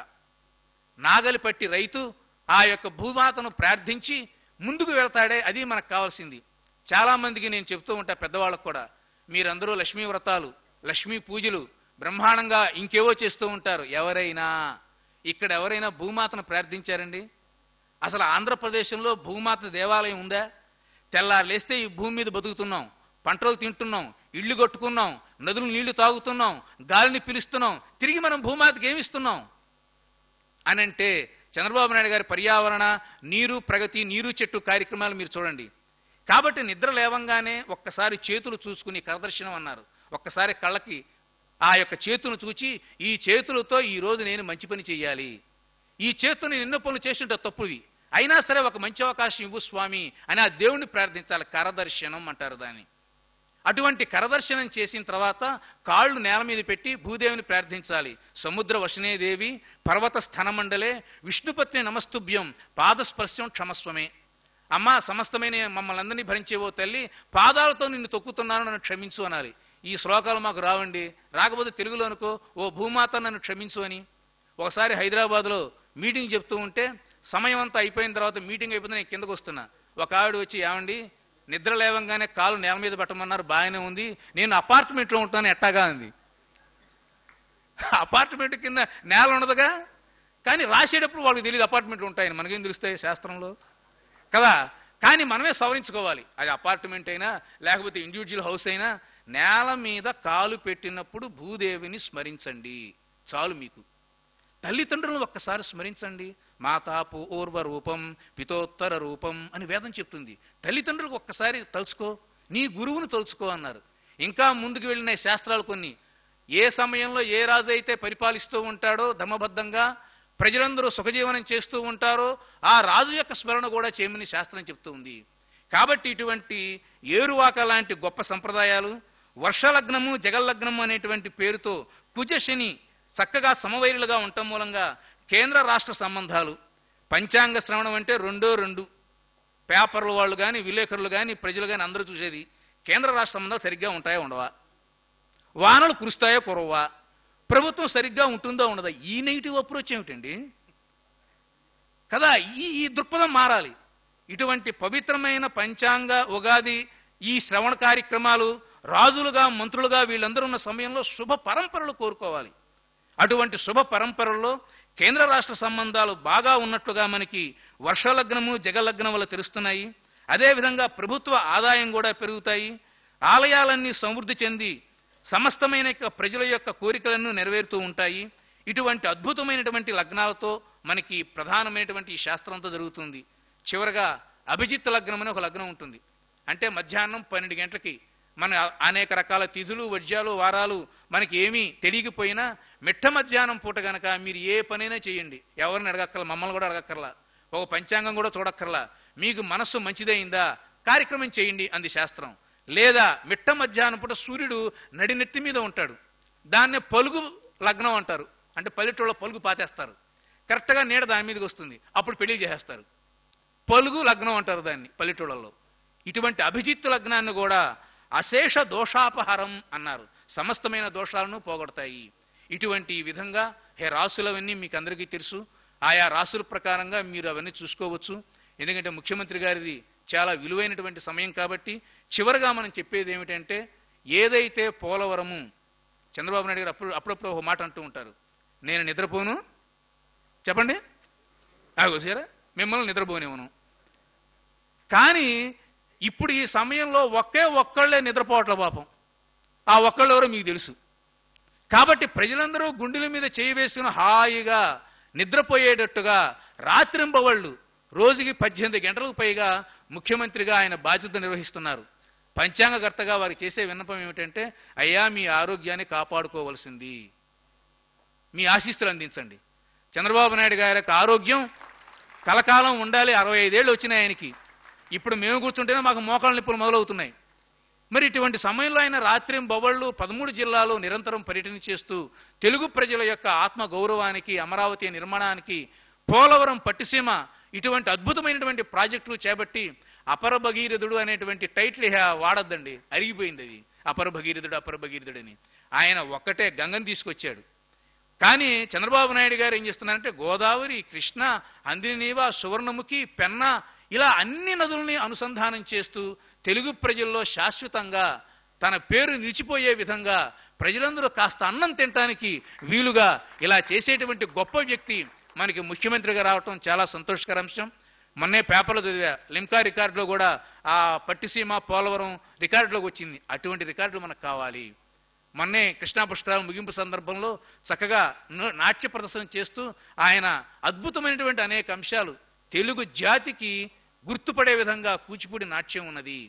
నాగలి పట్టి రైతు ఆ యొక్క భూమాతను ప్రార్థించి ముందుకు వెళ్తాడే, అది మనకు కావాల్సింది. చాలా మందికి నేను చెప్తూ ఉంటా, పెద్దవాళ్ళకు కూడా, మీరందరూ లక్ష్మీ వ్రతాలు, లక్ష్మీ పూజలు బ్రహ్మాండంగా ఇంకేవో చేస్తూ ఉంటారు. ఇక్కడ ఎవరైనా భూమాతను ప్రార్థించారండి? అసలు ఆంధ్రప్రదేశ్లో భూమాత దేవాలయం ఉందా? తెల్లారు లేస్తే ఈ భూమి మీద బతుకుతున్నాం, పంటలు తింటున్నాం, ఇళ్లు కట్టుకున్నాం, నదులు నీళ్లు తాగుతున్నాం, గాలిని పిలుస్తున్నాం, తిరిగి మనం భూమాతకి ఏమిస్తున్నాం అనంటే చంద్రబాబు నాయుడు గారి పర్యావరణ నీరు ప్రగతి నీరు చెట్టు కార్యక్రమాలు మీరు చూడండి. కాబట్టి నిద్ర లేవంగానే ఒక్కసారి చేతులు చూసుకుని కరదర్శనం అన్నారు. ఒక్కసారి కళ్ళకి ఆ యొక్క చేతును చూచి ఈ చేతులతో ఈ రోజు నేను మంచి పని చేయాలి, ఈ చేతుని ఎన్నో పనులు చేస్తుంటే తప్పువి, అయినా సరే ఒక మంచి అవకాశం ఇవ్వు స్వామి అని ఆ దేవుణ్ణి ప్రార్థించాలి. కరదర్శనం అంటారు దాన్ని. అటువంటి కరదర్శనం చేసిన తర్వాత కాళ్ళు నేల మీద పెట్టి భూదేవిని ప్రార్థించాలి. సముద్ర వశనే దేవి పర్వత స్థనమండలే విష్ణుపత్ని నమస్తుభ్యం పాదస్పర్శం క్షమస్వమే. అమ్మ సమస్తమైన మమ్మల్ని అందరినీ భరించేవో తల్లి, పాదాలతో నిన్ను తొక్కుతున్నాను, నన్ను క్షమించు అనాలి. ఈ శ్లోకాలు మాకు రావండి, రాకపోతే తెలుగులో అనుకో, ఓ భూమాత నన్ను క్షమించు అని. ఒకసారి హైదరాబాద్లో మీటింగ్ చెప్తూ ఉంటే సమయం అంతా అయిపోయిన తర్వాత, మీటింగ్ అయిపోతే నేను కిందకు వస్తున్నా, ఒక ఆవిడ వచ్చి, ఏమండి నిద్ర లేవంగానే కాలు నేల మీద పెట్టమన్నారు, బాగానే ఉంది, నేను అపార్ట్మెంట్లో ఉంటాను ఎట్టాగా అంది. అపార్ట్మెంట్ కింద నేల ఉండదుగా, కానీ రాసేటప్పుడు వాళ్ళకి తెలియదు అపార్ట్మెంట్లు ఉంటాయని, మనకేం తెలుస్తాయి శాస్త్రంలో కదా. కానీ మనమే సవరించుకోవాలి, అది అపార్ట్మెంట్ అయినా లేకపోతే ఇండివిజువల్ హౌస్ అయినా, నేల మీద కాలు పెట్టినప్పుడు భూదేవిని స్మరించండి చాలు. మీకు తల్లిదండ్రులను ఒక్కసారి స్మరించండి. మాతా పూర్వ రూపం పితోత్తర రూపం అని వేదం చెప్తుంది. తల్లిదండ్రులకు ఒక్కసారి తలుచుకో, నీ గురువును తలుచుకో అన్నారు. ఇంకా ముందుకు వెళ్ళిన శాస్త్రాలు కొన్ని, ఏ సమయంలో ఏ రాజు అయితే పరిపాలిస్తూ ఉంటాడో ధర్మబద్ధంగా, ప్రజలందరూ సుఖజీవనం చేస్తూ ఉంటారో ఆ రాజు యొక్క స్మరణ కూడా చేయమని శాస్త్రం చెప్తూ ఉంది. కాబట్టి ఇటువంటి ఏరువాక లాంటి గొప్ప సంప్రదాయాలు, వర్షలగ్నము జగల్లగ్నము అనేటువంటి పేరుతో కుజశని చక్కగా సమవైరులుగా ఉండటం మూలంగా కేంద్ర రాష్ట్ర సంబంధాలు, పంచాంగ శ్రవణం అంటే రెండు పేపర్ల వాళ్ళు కానీ విలేకరులు కానీ ప్రజలు కానీ అందరూ చూసేది, కేంద్ర రాష్ట్ర సంబంధాలు సరిగ్గా ఉంటాయో ఉండవా, వానలు కురుస్తాయో కురవా, ప్రభుత్వం సరిగ్గా ఉంటుందో ఉండదా. ఈ నెగిటివ్ అప్రోచ్ ఏమిటండి కదా. ఈ దృక్పథం మారాలి. ఇటువంటి పవిత్రమైన పంచాంగ ఉగాది ఈ శ్రవణ కార్యక్రమాలు, రాజులుగా మంత్రులుగా వీళ్ళందరూ ఉన్న సమయంలో శుభ పరంపరలు కోరుకోవాలి. అటువంటి శుభ పరంపరల్లో కేంద్ర రాష్ట్ర సంబంధాలు బాగా ఉన్నట్లుగా మనకి వర్షలగ్నము జగలగ్నం వల్ల తెలుస్తున్నాయి. అదేవిధంగా ప్రభుత్వ ఆదాయం కూడా పెరుగుతాయి, ఆలయాలన్నీ సమృద్ధి చెంది సమస్తమైన ప్రజల యొక్క కోరికలను నెరవేరుతూ ఉంటాయి. ఇటువంటి అద్భుతమైనటువంటి లగ్నాలతో మనకి ప్రధానమైనటువంటి ఈ శాస్త్రంతో జరుగుతుంది. చివరగా అభిజిత్ లగ్నం అని ఒక లగ్నం ఉంటుంది. అంటే మధ్యాహ్నం 12 గంటలకి మన అనేక రకాల తిథులు వజ్యాలు వారాలు మనకి ఏమీ తెలియకపోయినా మిట్ట మధ్యాహ్నం పూట గనక మీరు ఏ పనైనా చేయండి, ఎవరిని అడగక్కర్లా, మమ్మల్ని కూడా అడగక్కర్లా, ఒక పంచాంగం కూడా చూడక్కర్లా, మీకు మనస్సు మంచిదైందా కార్యక్రమం చేయండి అంది శాస్త్రం. లేదా మిట్ట మధ్యాహ్నం పూట సూర్యుడు నడినెత్తి మీద ఉంటాడు, దాన్నే పలుగు లగ్నం అంటారు. అంటే పల్లెటూళ్ళ పలుగు పాతేస్తారు, కరెక్ట్గా నీడ దాని మీదకి వస్తుంది, అప్పుడు పెళ్లి చేసేస్తారు. పలుగు లగ్నం అంటారు దాన్ని పల్లెటూళ్ళలో. ఇటువంటి అభిజిత్ లగ్నాన్ని కూడా అశేష దోషాపహారం అన్నారు, సమస్తమైన దోషాలను పోగొడతాయి. ఇటువంటి విధంగా రాసులవన్నీ మీకు అందరికీ తెలుసు. ఆయా రాసుల ప్రకారంగా మీరు అవన్నీ చూసుకోవచ్చు. ఎందుకంటే ముఖ్యమంత్రి గారిది చాలా విలువైనటువంటి సమయం కాబట్టి చివరిగా మనం చెప్పేది ఏమిటంటే, ఏదైతే పోలవరము, చంద్రబాబు నాయుడు గారు అప్పుడప్పుడు ఒక మాట అంటూ ఉంటారు, నేను నిద్రపోను, చెప్పండి సరే మిమ్మల్ని నిద్రపోనివ్వను. కానీ ఇప్పుడు ఈ సమయంలో ఒక్కళ్ళే నిద్రపోవట్ల పాపం, ఆ ఒక్కళ్ళు ఎవరో మీకు తెలుసు. కాబట్టి ప్రజలందరూ గుండెల మీద చేయి వేసుకుని హాయిగా నిద్రపోయేటట్టుగా రాత్రింబవళ్ళు రోజుకి 18 గంటలకు పైగా ముఖ్యమంత్రిగా ఆయన బాధ్యత నిర్వహిస్తున్నారు. పంచాంగకర్తగా వారికి చేసే విన్నపం ఏమిటంటే, అయ్యా మీ ఆరోగ్యాన్ని కాపాడుకోవలసింది, మీ ఆశీస్సులు అందించండి. చంద్రబాబు నాయుడు గారి యొక్క ఆరోగ్యం కలకాలం ఉండాలి. 65 ఏళ్ళు వచ్చినాయి ఆయనకి. ఇప్పుడు మేము కూర్చుంటేనే మాకు మోకాళ్ళ నొప్పులు మొదలవుతున్నాయి. మరి ఇటువంటి సమయంలో ఆయన రాత్రింబవళ్ళు 13 జిల్లాలో నిరంతరం పర్యటన చేస్తూ తెలుగు ప్రజల యొక్క ఆత్మ గౌరవానికి, అమరావతి నిర్మాణానికి, పోలవరం పట్టిసీమ ఇటువంటి అద్భుతమైనటువంటి ప్రాజెక్టులు చేపట్టి, అపర భగీరథుడు అనేటువంటి టైటిల్ వాడద్దండి, అరిగిపోయింది అది, అపర భగీరథుడు అని. ఆయన ఒక్కటే గంగను తీసుకొచ్చాడు. కానీ చంద్రబాబు నాయుడు గారు ఏం చేస్తున్నారంటే, గోదావరి, కృష్ణ, అందినీవ, సువర్ణముఖి, పెన్న ఇలా అన్ని నదుల్ని అనుసంధానం చేస్తూ తెలుగు ప్రజల్లో శాశ్వతంగా తన పేరు నిలిచిపోయే విధంగా ప్రజలందరూ కాస్త అన్నం తినటానికి వీలుగా ఇలా చేసేటువంటి గొప్ప వ్యక్తి మనకి ముఖ్యమంత్రిగా రావటం చాలా సంతోషకర అంశం. మొన్నే పేపర్లో చదివా, లిమ్కా రికార్డులో కూడా ఆ పట్టిసీమ పోలవరం రికార్డులోకి వచ్చింది. అటువంటి రికార్డులు మనకు కావాలి. మొన్నే కృష్ణా పుష్కరాల ముగింపు సందర్భంలో చక్కగా నాట్య ప్రదర్శన చేస్తూ ఆయన అద్భుతమైనటువంటి అనేక అంశాలు, తెలుగు జాతికి గుర్తుపడే విధంగా కూచిపూడి నాట్యం ఉన్నది,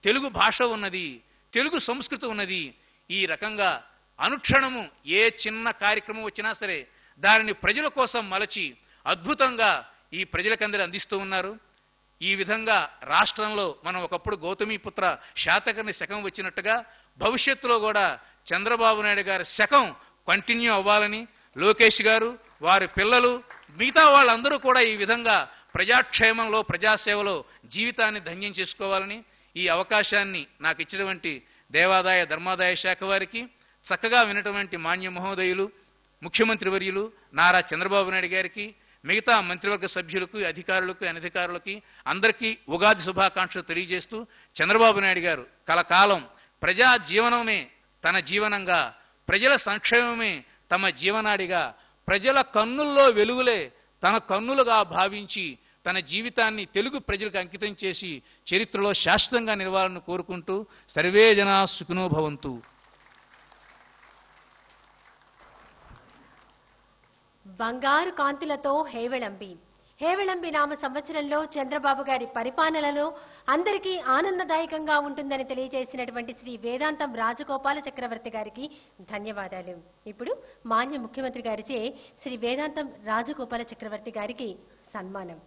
తెలుగు భాష ఉన్నది, తెలుగు సంస్కృతి ఉన్నది. ఈ రకంగా అనుక్షణము ఏ చిన్న కార్యక్రమం వచ్చినా సరే దానిని ప్రజల కోసం మలచి అద్భుతంగా ఈ ప్రజలకందరూ అందిస్తూ ఉన్నారు. ఈ విధంగా రాష్ట్రంలో మనం ఒకప్పుడు గౌతమిపుత్ర శాతకర్ణి శకం వచ్చినట్టుగా భవిష్యత్తులో కూడా చంద్రబాబు నాయుడు గారి శకం కంటిన్యూ అవ్వాలని, లోకేష్ గారు, వారి పిల్లలు, మిగతా వాళ్ళందరూ కూడా ఈ విధంగా ప్రజాక్షేమంలో, ప్రజాసేవలో జీవితాన్ని ధన్యం చేసుకోవాలని, ఈ అవకాశాన్ని నాకు ఇచ్చినటువంటి దేవాదాయ ధర్మాదాయ శాఖ వారికి, చక్కగా వినటువంటి మాన్య మహోదయులు ముఖ్యమంత్రి వర్యులు నారా చంద్రబాబు నాయుడు గారికి, మిగతా మంత్రివర్గ సభ్యులకు, అధికారులకు, అనధికారులకి అందరికీ ఉగాది శుభాకాంక్షలు తెలియజేస్తూ, చంద్రబాబు నాయుడు గారు కలకాలం ప్రజా జీవనమే తన జీవనంగా, ప్రజల సంక్షేమమే తమ జీవనాడిగా, ప్రజల కన్నుల్లో వెలుగులే తన కన్నులుగా భావించి తన జీవితాన్ని తెలుగు ప్రజలకు అంకితం చేసి చరిత్రలో శాశ్వతంగా నిలవాలని కోరుకుంటూ సర్వే జనా సుఖినో భవంతు. బంగారు కాంతులతో హేవళంబి. హేవళంబి నామ సంవత్సరంలో చంద్రబాబు గారి పరిపాలనలో అందరికీ ఆనందదాయకంగా ఉంటుందని తెలియజేసినటువంటి శ్రీ వేదాంతం రాజగోపాల చక్రవర్తి గారికి ధన్యవాదాలు. ఇప్పుడు మాన్య ముఖ్యమంత్రి గారిచే శ్రీ వేదాంతం రాజగోపాల చక్రవర్తి గారికి సన్మానం.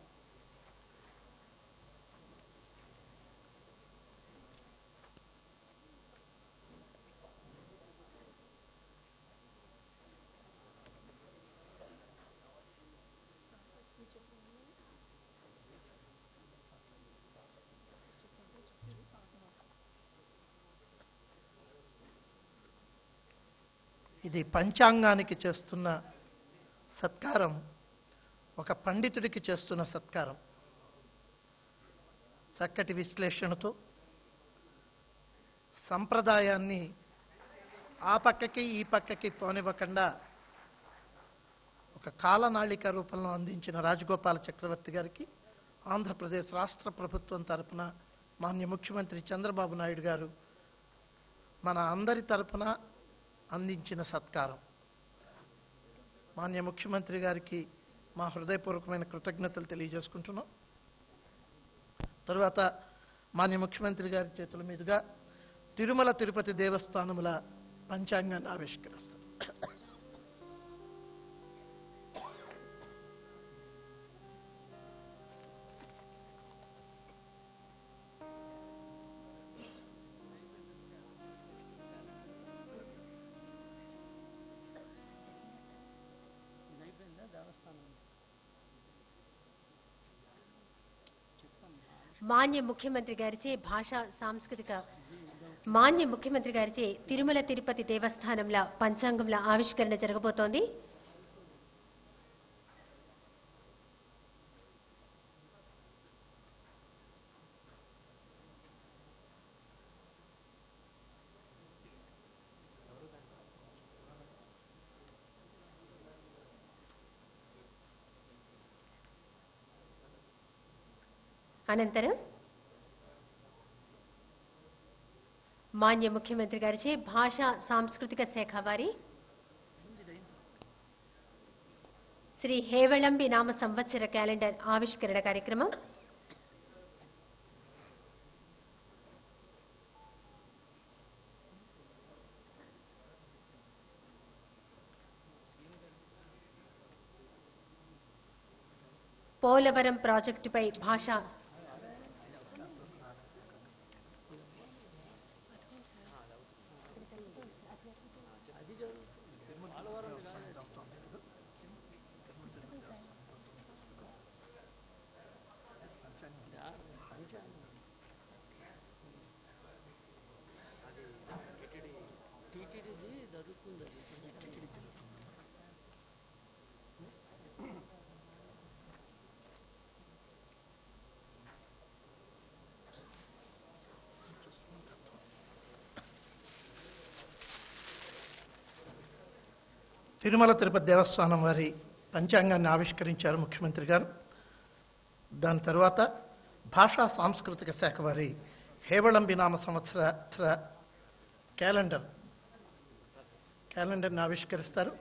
ఇది పంచాంగానికి చేస్తున్న సత్కారం, ఒక పండితుడికి చేస్తున్న సత్కారం. చక్కటి విశ్లేషణతో సంప్రదాయాన్ని ఆ పక్కకి ఈ పక్కకి పోనివ్వకుండా ఒక కాలనాళిక రూపంలో అందించిన రాజగోపాల చక్రవర్తి గారికి ఆంధ్రప్రదేశ్ రాష్ట్ర ప్రభుత్వం తరపున మాన్య ముఖ్యమంత్రి చంద్రబాబు నాయుడు గారు మన అందరి తరపున అందించిన సత్కారం. మాన్య ముఖ్యమంత్రి గారికి మా హృదయపూర్వకమైన కృతజ్ఞతలు తెలియజేసుకుంటున్నాం. తరువాత మాన్య ముఖ్యమంత్రి గారి చేతుల మీదుగా తిరుమల తిరుపతి దేవస్థానముల పంచాంగాన్ని ఆవిష్కరిస్తారు. మాన్య ముఖ్యమంత్రి గారిచే మాన్య ముఖ్యమంత్రి గారిచే తిరుమల తిరుపతి దేవస్థానంల పంచాంగంల ఆవిష్కరణ జరగబోతోంది. అనంతరం మాన్య ముఖ్యమంత్రి గారిచే భాషా సాంస్కృతిక శాఖ వారి శ్రీ హేవళంబి నామ సంవత్సర క్యాలెండర్ ఆవిష్కరణ కార్యక్రమం. పోలవరం ప్రాజెక్టుపై భాషా తిరుమల తిరుపతి దేవస్థానం వారి పంచాంగాన్ని ఆవిష్కరించారు ముఖ్యమంత్రి గారు. దాని తరువాత భాషా సాంస్కృతిక శాఖ వారి హేవళంబి నామ సంవత్సర క్యాలెండర్ని ఆవిష్కరిస్తారు.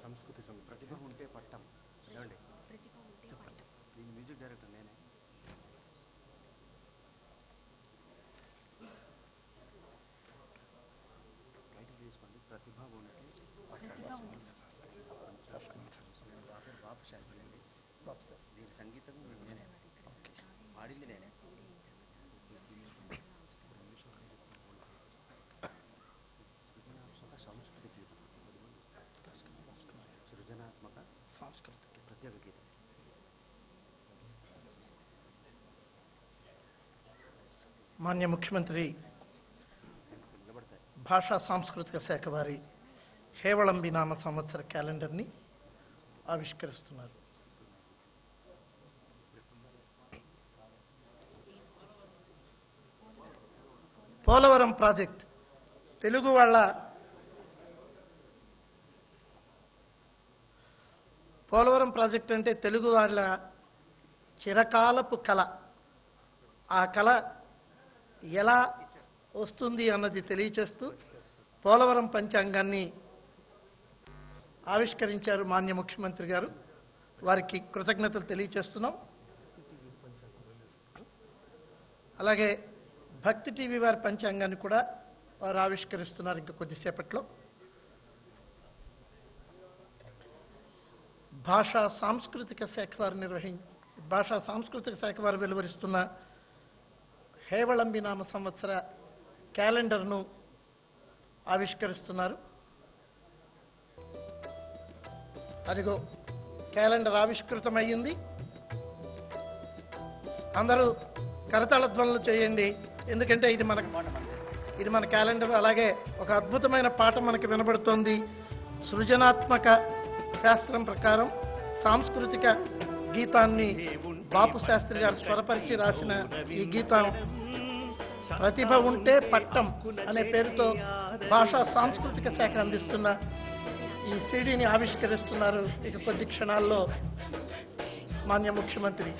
సంస్కృతి ప్రతిభ ఉంటే పట్టం ఏమండి చెప్పండి. దీని మ్యూజిక్ డైరెక్టర్ నేనే. టైటిల్ తీసుకోండి, ప్రతిభ ఉంటే పట్టం. బాపు శాస్త్రి అండి. దీని సంగీతం నేనే, పాడింది నేనే. సృజనాత్మక సంస్కృతి గీతం, సృజనాత్మక సాంస్కృతిక ప్రత్యేక గీతం. మాన్య ముఖ్యమంత్రి నిలబడతాయి. భాషా సాంస్కృతిక శాఖ వారి హేవళంబి నామ సంవత్సర క్యాలెండర్ని ఆవిష్కరిస్తున్నారు. పోలవరం ప్రాజెక్ట్ తెలుగు వాళ్ళ పోలవరం ప్రాజెక్ట్ అంటే తెలుగు వాళ్ళ చిరకాలపు కళ. ఆ కళ ఎలా వస్తుంది అన్నది తెలియచేస్తూ పోలవరం పంచాంగాన్ని ఆవిష్కరించారు మాన్య ముఖ్యమంత్రి గారు. వారికి కృతజ్ఞతలు తెలియచేస్తున్నాం. అలాగే భక్తి టీవీ వారి పంచాంగాన్ని కూడా వారు ఆవిష్కరిస్తున్నారు ఇంకా కొద్దిసేపట్లో. భాషా సాంస్కృతిక శాఖ వారు వెలువరిస్తున్న హేవళంబి నామ సంవత్సర క్యాలెండర్ను ఆవిష్కరిస్తున్నారు. అదిగో క్యాలెండర్ ఆవిష్కృతమయ్యింది. అందరూ కరతాళ ధ్వనులు చేయండి, ఎందుకంటే ఇది మన క్యాలెండర్. అలాగే ఒక అద్భుతమైన పాట మనకి వినబడుతోంది. సృజనాత్మక శాస్త్రం ప్రకారం సాంస్కృతిక గీతాన్ని బాపు శాస్త్రి గారు స్వరపరిచి రాసిన ఈ గీతం ప్రతిభ ఉంటే పట్టం అనే పేరుతో భాషా సాంస్కృతిక శాఖ అందిస్తున్న ఈ సీడీని ఆవిష్కరిస్తున్నారు ఇక కొద్ది క్షణాల్లో మాన్య ముఖ్యమంత్రి.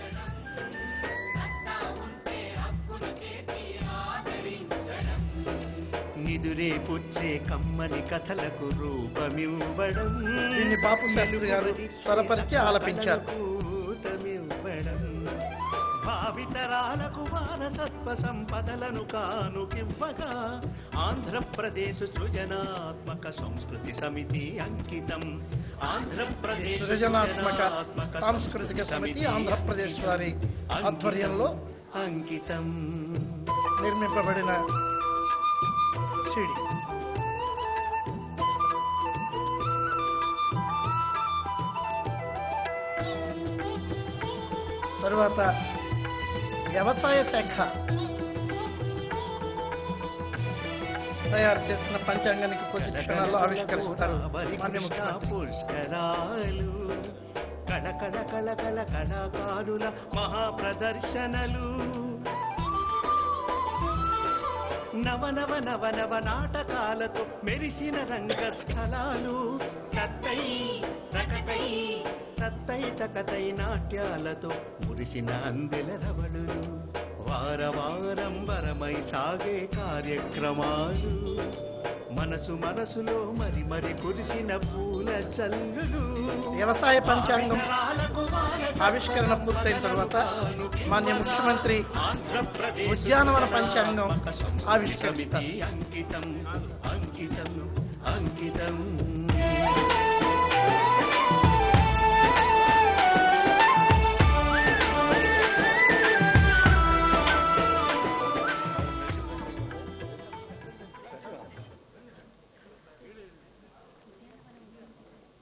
నిదురే పుచ్చే కమ్మని కథలకు రూపమివ్వడం, దీన్ని బాపు శాస్త్రి గారు స్వరపరిచి ఆలపించారు. భావితరాలకు వారసత్వ సంపదలను కానుకివ్వగా ఆంధ్రప్రదేశ్ సృజనాత్మక సంస్కృతి సమితి అంకితం. ఆంధ్రప్రదేశ్ సృజనాత్మక సాంస్కృతిక సమితి ఆంధ్రప్రదేశ్ వారి ఆధ్వర్యంలో అంకితం నిర్మింపబడిన సిడి. తరువాత వ్యవసాయ శాఖ తయారు చేసిన పంచాంగానికి కొద్ది క్షణాల్లో ఆవిష్కరిస్తారు మాన్య ముఖ్యమంత్రి. పుష్కరాలు కళకళ కళకళ కళాకారుల మహాప్రదర్శనలు, నవనవ నవనవ నాటకాలతో మెరిసిన రంగస్థలాలు, తత్తై తకతై తత్తై తకతై నాట్యాలతో మురిసిన అందెల రవళులు, వారవారం వరమై సాగే కార్యక్రమాలు, మనసులో మరి మరి కురిసిన పూల చల్లులు. వ్యవసాయ పంచాంగం ఆవిష్కరణ పూర్తయిన తర్వాత మాన్య ముఖ్యమంత్రి ఉద్యానవన పంచాంగం ఆవిష్కరిస్తారు. అంకితం అంకితం అంకితం.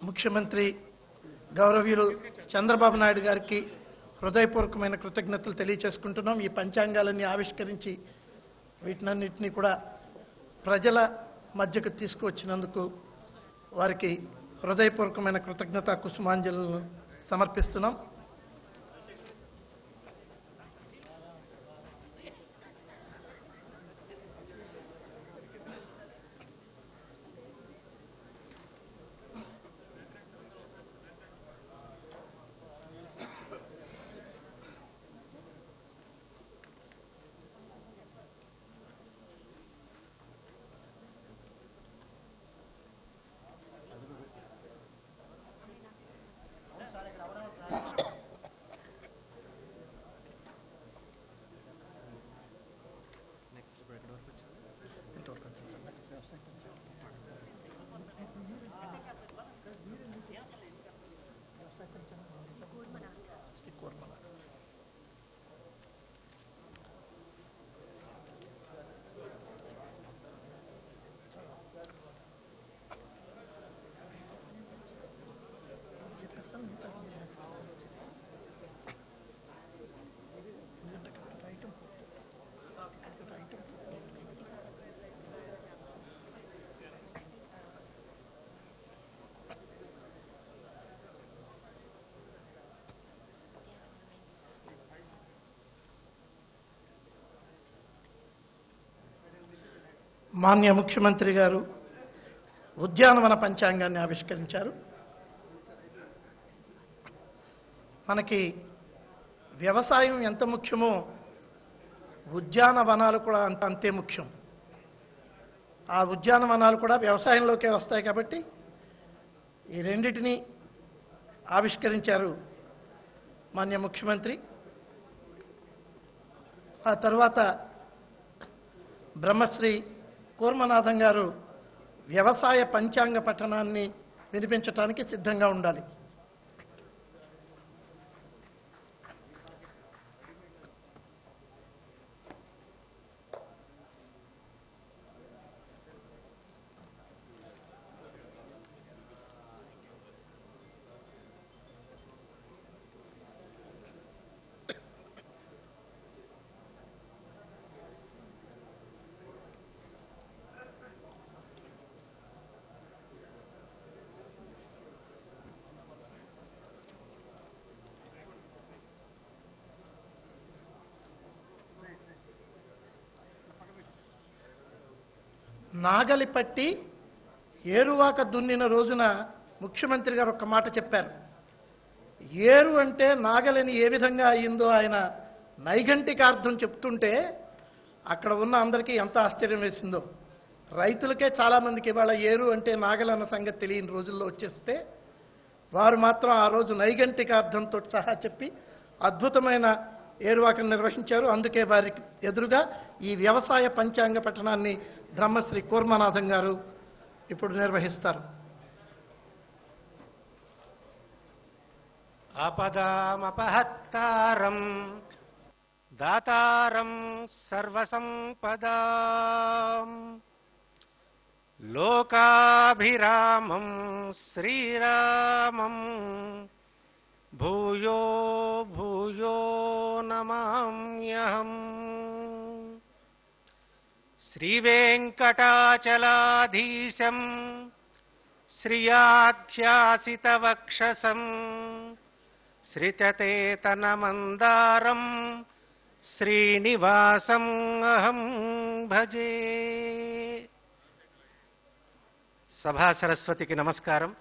ముఖ్యమంత్రి గౌరవీయులు చంద్రబాబు నాయుడు గారికి హృదయపూర్వకమైన కృతజ్ఞతలు తెలియచేసుకుంటున్నాం. ఈ పంచాంగాలన్నీ ఆవిష్కరించి వీటినన్నింటినీ కూడా ప్రజల మధ్యకు తీసుకువచ్చినందుకు వారికి హృదయపూర్వకమైన కృతజ్ఞత కుసుమాంజలులను సమర్పిస్తున్నాం. మాన్య ముఖ్యమంత్రి గారు ఉద్యానవన పంచాంగాన్ని ఆవిష్కరించారు. మనకి వ్యవసాయం ఎంత ముఖ్యమో ఉద్యానవనాలు కూడా అంతే ముఖ్యం. ఆ ఉద్యానవనాలు కూడా వ్యవసాయంలోకే వస్తాయి కాబట్టి ఈ రెండిటిని ఆవిష్కరించారు మాన్య ముఖ్యమంత్రి. ఆ తర్వాత బ్రహ్మశ్రీ కూర్మనాథం గారు వ్యవసాయ పంచాంగ పఠనాన్ని వినిపించడానికి సిద్ధంగా ఉండాలి. నాగలి పట్టి ఏరువాక దున్నిన రోజున ముఖ్యమంత్రి గారు ఒక మాట చెప్పారు. ఏరు అంటే నాగలిని ఏ విధంగా అయిందో ఆయన నైఘంటికార్థం చెప్తుంటే అక్కడ ఉన్న అందరికీ ఎంత ఆశ్చర్యం వేసిందో. రైతులకే చాలామందికి ఇవాళ ఏరు అంటే నాగలి అన్న సంగతి తెలియని రోజుల్లో వచ్చేస్తే వారు మాత్రం ఆ రోజు నైఘంటికార్థంతో సహా చెప్పి అద్భుతమైన ఏరువాకను నిర్వహించారు. అందుకే వారికి ఎదురుగా ఈ వ్యవసాయ పంచాంగ పఠనాన్ని బ్రహ్మశ్రీ కూర్మనాథం గారు ఇప్పుడు నిర్వహిస్తారు. ఆపదామపహత్తారం దాతారం సర్వసంపదాం లోకాభిరామం శ్రీరామం భూయో భూయో నమామ్యహం. శ్రీవేంకటాచలాధీశం శ్రియాధ్యాసితవక్షసం శ్రితతేతనమందారం శ్రీనివాసం అహం భజే. సభా సరస్వతికి నమస్కారం.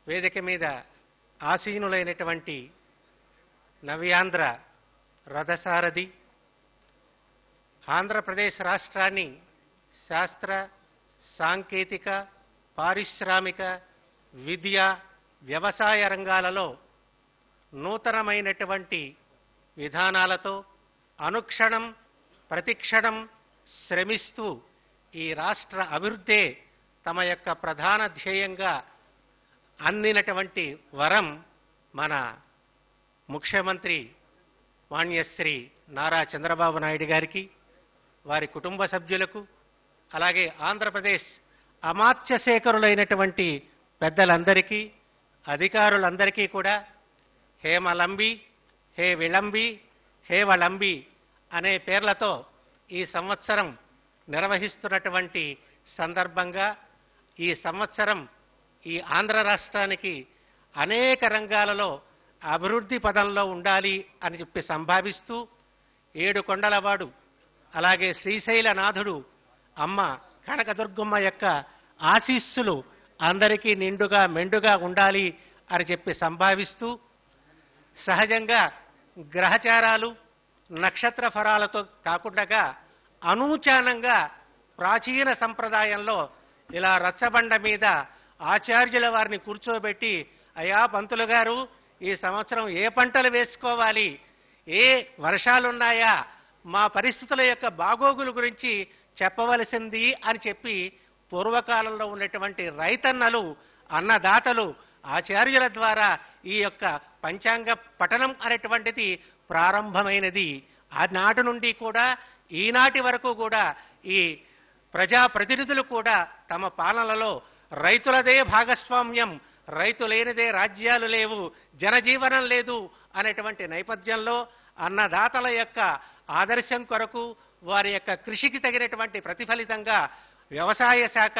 వేదిక మీద ఆసీనులైనటువంటి నవ్యాంధ్ర రథసారథి, ఆంధ్రప్రదేశ్ రాష్ట్రాన్ని శాస్త్ర, సాంకేతిక, పారిశ్రామిక, విద్య, వ్యవసాయ రంగాలలో నూతనమైనటువంటి విధానాలతో అనుక్షణం ప్రతిక్షణం శ్రమిస్తూ ఈ రాష్ట్ర అభివృద్ధే తమ యొక్క ప్రధాన ధ్యేయంగా అందినటువంటి వరం మన ముఖ్యమంత్రి మాన్యశ్రీ నారా చంద్రబాబు నాయుడు గారికి, వారి కుటుంబ సభ్యులకు, అలాగే ఆంధ్రప్రదేశ్ అమాత్యశేఖరులైనటువంటి పెద్దలందరికీ, అధికారులందరికీ కూడా హేమలంబి, హే విళంబి, హే వళంబి అనే పేర్లతో ఈ సంవత్సరం నిర్వహిస్తున్నటువంటి సందర్భంగా ఈ సంవత్సరం ఈ ఆంధ్ర రాష్ట్రానికి అనేక రంగాలలో అభివృద్ధి పదంలో ఉండాలి అని చెప్పి సంభావిస్తూ ఏడుకొండలవాడు, అలాగే శ్రీశైలనాథుడు అమ్మ కనకదుర్గమ్మ యొక్క ఆశీస్సులు అందరికీ నిండుగా మెండుగా ఉండాలి అని చెప్పి సంభావిస్తూ, సహజంగా గ్రహచారాలు నక్షత్ర ఫలాలతో కాకుండా అనూచానంగా ప్రాచీన సంప్రదాయంలో ఇలా రచ్చబండ మీద ఆచార్యుల వారిని కూర్చోబెట్టి, అయ్యా పంతులు గారు ఈ సంవత్సరం ఏ పంటలు వేసుకోవాలి, ఏ వర్షాలున్నాయా, మా పరిస్థితుల యొక్క బాగోగుల గురించి చెప్పవలసింది అని చెప్పి పూర్వకాలంలో ఉన్నటువంటి రైతన్నలు, అన్నదాతలు ఆచార్యుల ద్వారా ఈ యొక్క పంచాంగ పఠనం అనేటువంటిది ప్రారంభమైనది. ఆనాటి నుండి కూడా ఈనాటి వరకు కూడా ఈ ప్రజాప్రతినిధులు కూడా తమ పాలనలో రైతులదే భాగస్వామ్యం, రైతు లేనిదే రాజ్యాలు లేవు, జనజీవనం లేదు అనేటువంటి నేపథ్యంలో అన్నదాతల యొక్క ఆదర్శం కొరకు వారి యొక్క కృషికి తగినటువంటి ప్రతిఫలితంగా వ్యవసాయ శాఖ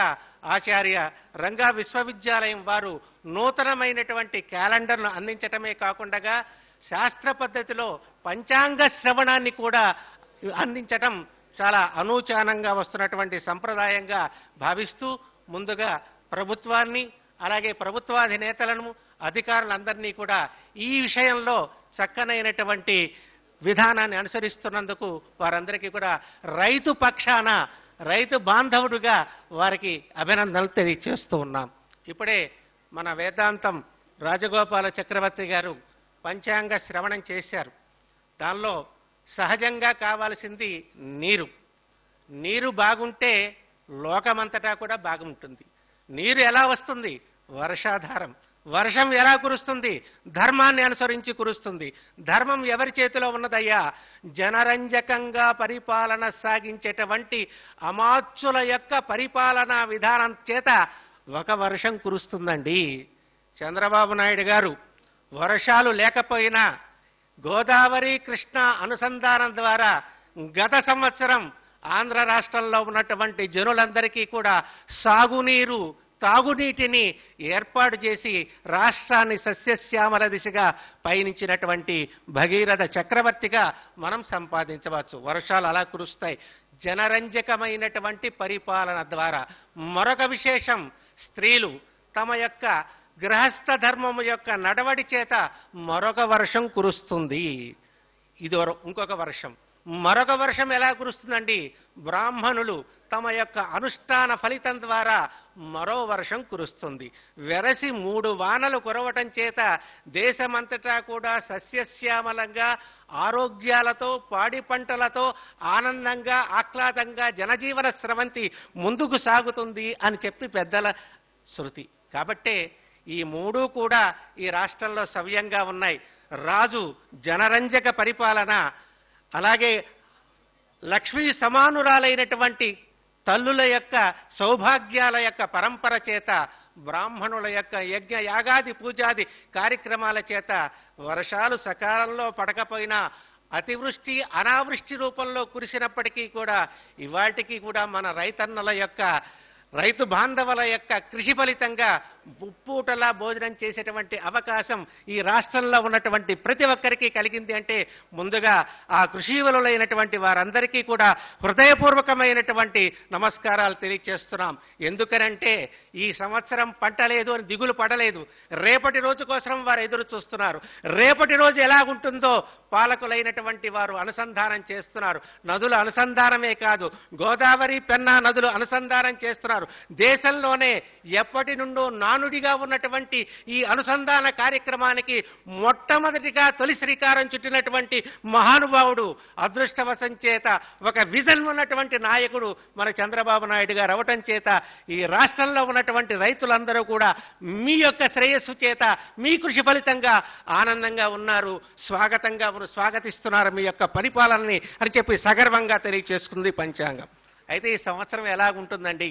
ఆచార్య రంగా విశ్వవిద్యాలయం వారు నూతనమైనటువంటి క్యాలెండర్ను అందించటమే కాకుండా శాస్త్ర పద్ధతిలో పంచాంగ శ్రవణాన్ని కూడా అందించటం చాలా అనూచానంగా వస్తున్నటువంటి సంప్రదాయంగా భావిస్తూ ముందుగా ప్రభుత్వాన్ని అలాగే ప్రభుత్వాధినేతలను అధికారులందరినీ కూడా ఈ విషయంలో చక్కనైనటువంటి విధానాన్ని అనుసరిస్తున్నందుకు వారందరికీ కూడా రైతు పక్షాన రైతు బాంధవుడుగా వారికి అభినందనలు తెలియజేస్తూ ఉన్నాం. ఇప్పుడే మన వేదాంతం రాజగోపాల చక్రవర్తి గారు పంచాంగ శ్రవణం చేశారు. దానిలో సహజంగా కావాల్సింది నీరు. నీరు బాగుంటే లోకమంతటా కూడా బాగుంటుంది. నీరు ఎలా వస్తుంది? వర్షాధారం. వర్షం ఎలా కురుస్తుంది? ధర్మాన్ని అనుసరించి కురుస్తుంది. ధర్మం ఎవరి చేతిలో ఉన్నదయ్యా? జనరంజకంగా పరిపాలన సాగించేటువంటి అమాత్యుల యొక్క పరిపాలనా విధానం చేత ఒక వర్షం కురుస్తుందండి. చంద్రబాబు నాయుడు గారు వర్షాలు లేకపోయినా గోదావరి కృష్ణ అనుసంధానం ద్వారా గత సంవత్సరం ఆంధ్ర రాష్ట్రంలో ఉన్నటువంటి జనులందరికీ కూడా సాగునీరు తాగునీటిని ఏర్పాటు చేసి రాష్ట్రాన్ని సస్యశ్యామల దిశగా పయనించినటువంటి భగీరథ చక్రవర్తిగా మనం సంపాదించవచ్చు. వర్షాలు అలా కురుస్తాయి జనరంజకమైనటువంటి పరిపాలన ద్వారా. మరొక విశేషం, స్త్రీలు తమ యొక్క గృహస్థ ధర్మము యొక్క నడవడి చేత మరొక వర్షం కురుస్తుంది. ఇది ఇంకొక వర్షం. మరొక వర్షం ఎలా కురుస్తుందండి? బ్రాహ్మణులు తమ యొక్క అనుష్ఠాన ఫలితం ద్వారా మరో వర్షం కురుస్తుంది. వెరసి 3 వానలు కురవటం చేత దేశమంతటా కూడా సస్యశ్యామలంగా ఆరోగ్యాలతో పాడి పంటలతో ఆనందంగా ఆహ్లాదంగా జనజీవన స్రవంతి ముందుకు సాగుతుంది అని చెప్పి పెద్దల శృతి. కాబట్టే ఈ 3 కూడా ఈ రాష్ట్రంలో సవ్యంగా ఉన్నాయి. రాజు జనరంజక పరిపాలన, అలాగే లక్ష్మీ సమానురాలైనటువంటి తల్లుల యొక్క సౌభాగ్యాల యొక్క పరంపర చేత, బ్రాహ్మణుల యొక్క యజ్ఞ యాగాది పూజాది కార్యక్రమాల చేత వర్షాలు సకాలంలో పడకపోయినా అతివృష్టి అనావృష్టి రూపంలో కురిసినప్పటికీ కూడా ఇవాటికి కూడా మన రైతన్నల యొక్క రైతు బాంధవుల యొక్క కృషి ఫలితంగా ఉప్పూటలా భోజనం చేసేటువంటి అవకాశం ఈ రాష్ట్రంలో ఉన్నటువంటి ప్రతి ఒక్కరికి కలిగింది అంటే ముందుగా ఆ కృషీవలులైనటువంటి వారందరికీ కూడా హృదయపూర్వకమైనటువంటి నమస్కారాలు తెలియజేస్తున్నాం. ఎందుకనంటే ఈ సంవత్సరం పంట లేదు అని దిగులు పడలేదు. రేపటి రోజు కోసం వారు ఎదురు చూస్తున్నారు. రేపటి రోజు ఎలాగుంటుందో పాలకులైనటువంటి వారు అనుసంధానం చేస్తున్నారు. నదుల అనుసంధానమే కాదు, గోదావరి పెన్నా నదులు అనుసంధానం చేస్తున్నారు. దేశంలోనే ఎప్పటి నుండో నానుడిగా ఉన్నటువంటి ఈ అనుసంధాన కార్యక్రమానికి మొట్టమొదటిగా తొలి శ్రీకారం చుట్టినటువంటి మహానుభావుడు, అదృష్టవశం చేత ఒక విజన్ ఉన్నటువంటి నాయకుడు మన చంద్రబాబు నాయుడు గారు అవటం చేత ఈ రాష్ట్రంలో ఉన్నటువంటి రైతులందరూ కూడా మీ యొక్క శ్రేయస్సు చేత మీ కృషి ఫలితంగా ఆనందంగా ఉన్నారు, స్వాగతిస్తున్నారు మీ యొక్క పరిపాలనని అని చెప్పి సగర్వంగా తెలియచేసుకుంది పంచాంగం. అయితే ఈ సంవత్సరం ఎలాగుంటుందండి?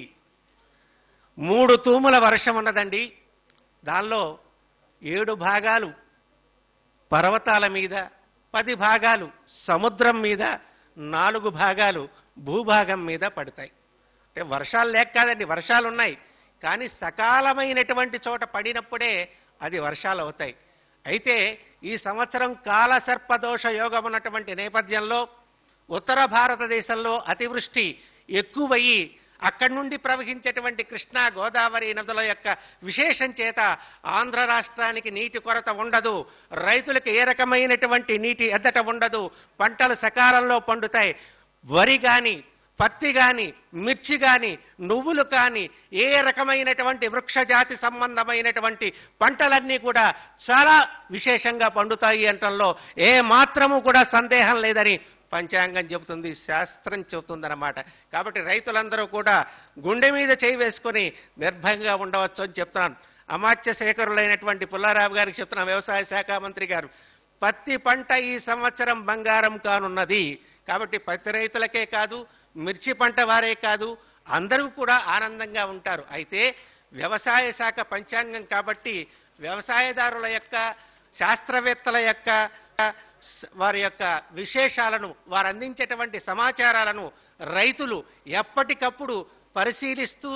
3 తూముల వర్షం ఉన్నదండి. దానిలో 7 భాగాలు పర్వతాల మీద, 10 భాగాలు సముద్రం మీద, 4 భాగాలు భూభాగం మీద పడతాయి. అంటే వర్షాలు లేక కాదండి, వర్షాలు ఉన్నాయి. కానీ సకాలమైనటువంటి చోట పడినప్పుడే అది వర్షాలు అవుతాయి. అయితే ఈ సంవత్సరం కాలసర్పదోష యోగం ఉన్నటువంటి నేపథ్యంలో ఉత్తర భారతదేశంలో అతివృష్టి ఎక్కువయ్యి అక్కడి నుండి ప్రవహించేటువంటి కృష్ణా గోదావరి నదుల యొక్క విశేషం చేత ఆంధ్ర రాష్ట్రానికి నీటి కొరత ఉండదు. రైతులకు ఏ రకమైనటువంటి నీటి ఎద్దట ఉండదు. పంటలు సకాలంలో పండుతాయి. వరి కానీ, పత్తి కానీ, మిర్చి కానీ, నువ్వులు కానీ, ఏ రకమైనటువంటి వృక్షజాతి సంబంధమైనటువంటి పంటలన్నీ కూడా చాలా విశేషంగా పండుతాయి అంటంలో ఏ మాత్రము కూడా సందేహం లేదని పంచాంగం చెబుతుంది, శాస్త్రం చెబుతుందన్నమాట. కాబట్టి రైతులందరూ కూడా గుండె మీద చేయి వేసుకొని నిర్భయంగా ఉండవచ్చు అని చెప్తున్నాను. అమాత్య శేఖరులైనటువంటి పుల్లారావు గారికి చెప్తున్నాను, వ్యవసాయ శాఖ మంత్రి గారు, పత్తి పంట ఈ సంవత్సరం బంగారం కానున్నది. కాబట్టి పత్తి రైతులకే కాదు, మిర్చి పంట వారే కాదు, అందరూ కూడా ఆనందంగా ఉంటారు. అయితే వ్యవసాయ శాఖ పంచాంగం కాబట్టి వ్యవసాయదారుల యొక్క, శాస్త్రవేత్తల యొక్క, వారి యొక్క విశేషాలను, వారు అందించేటువంటి సమాచారాలను రైతులు ఎప్పటికప్పుడు పరిశీలిస్తూ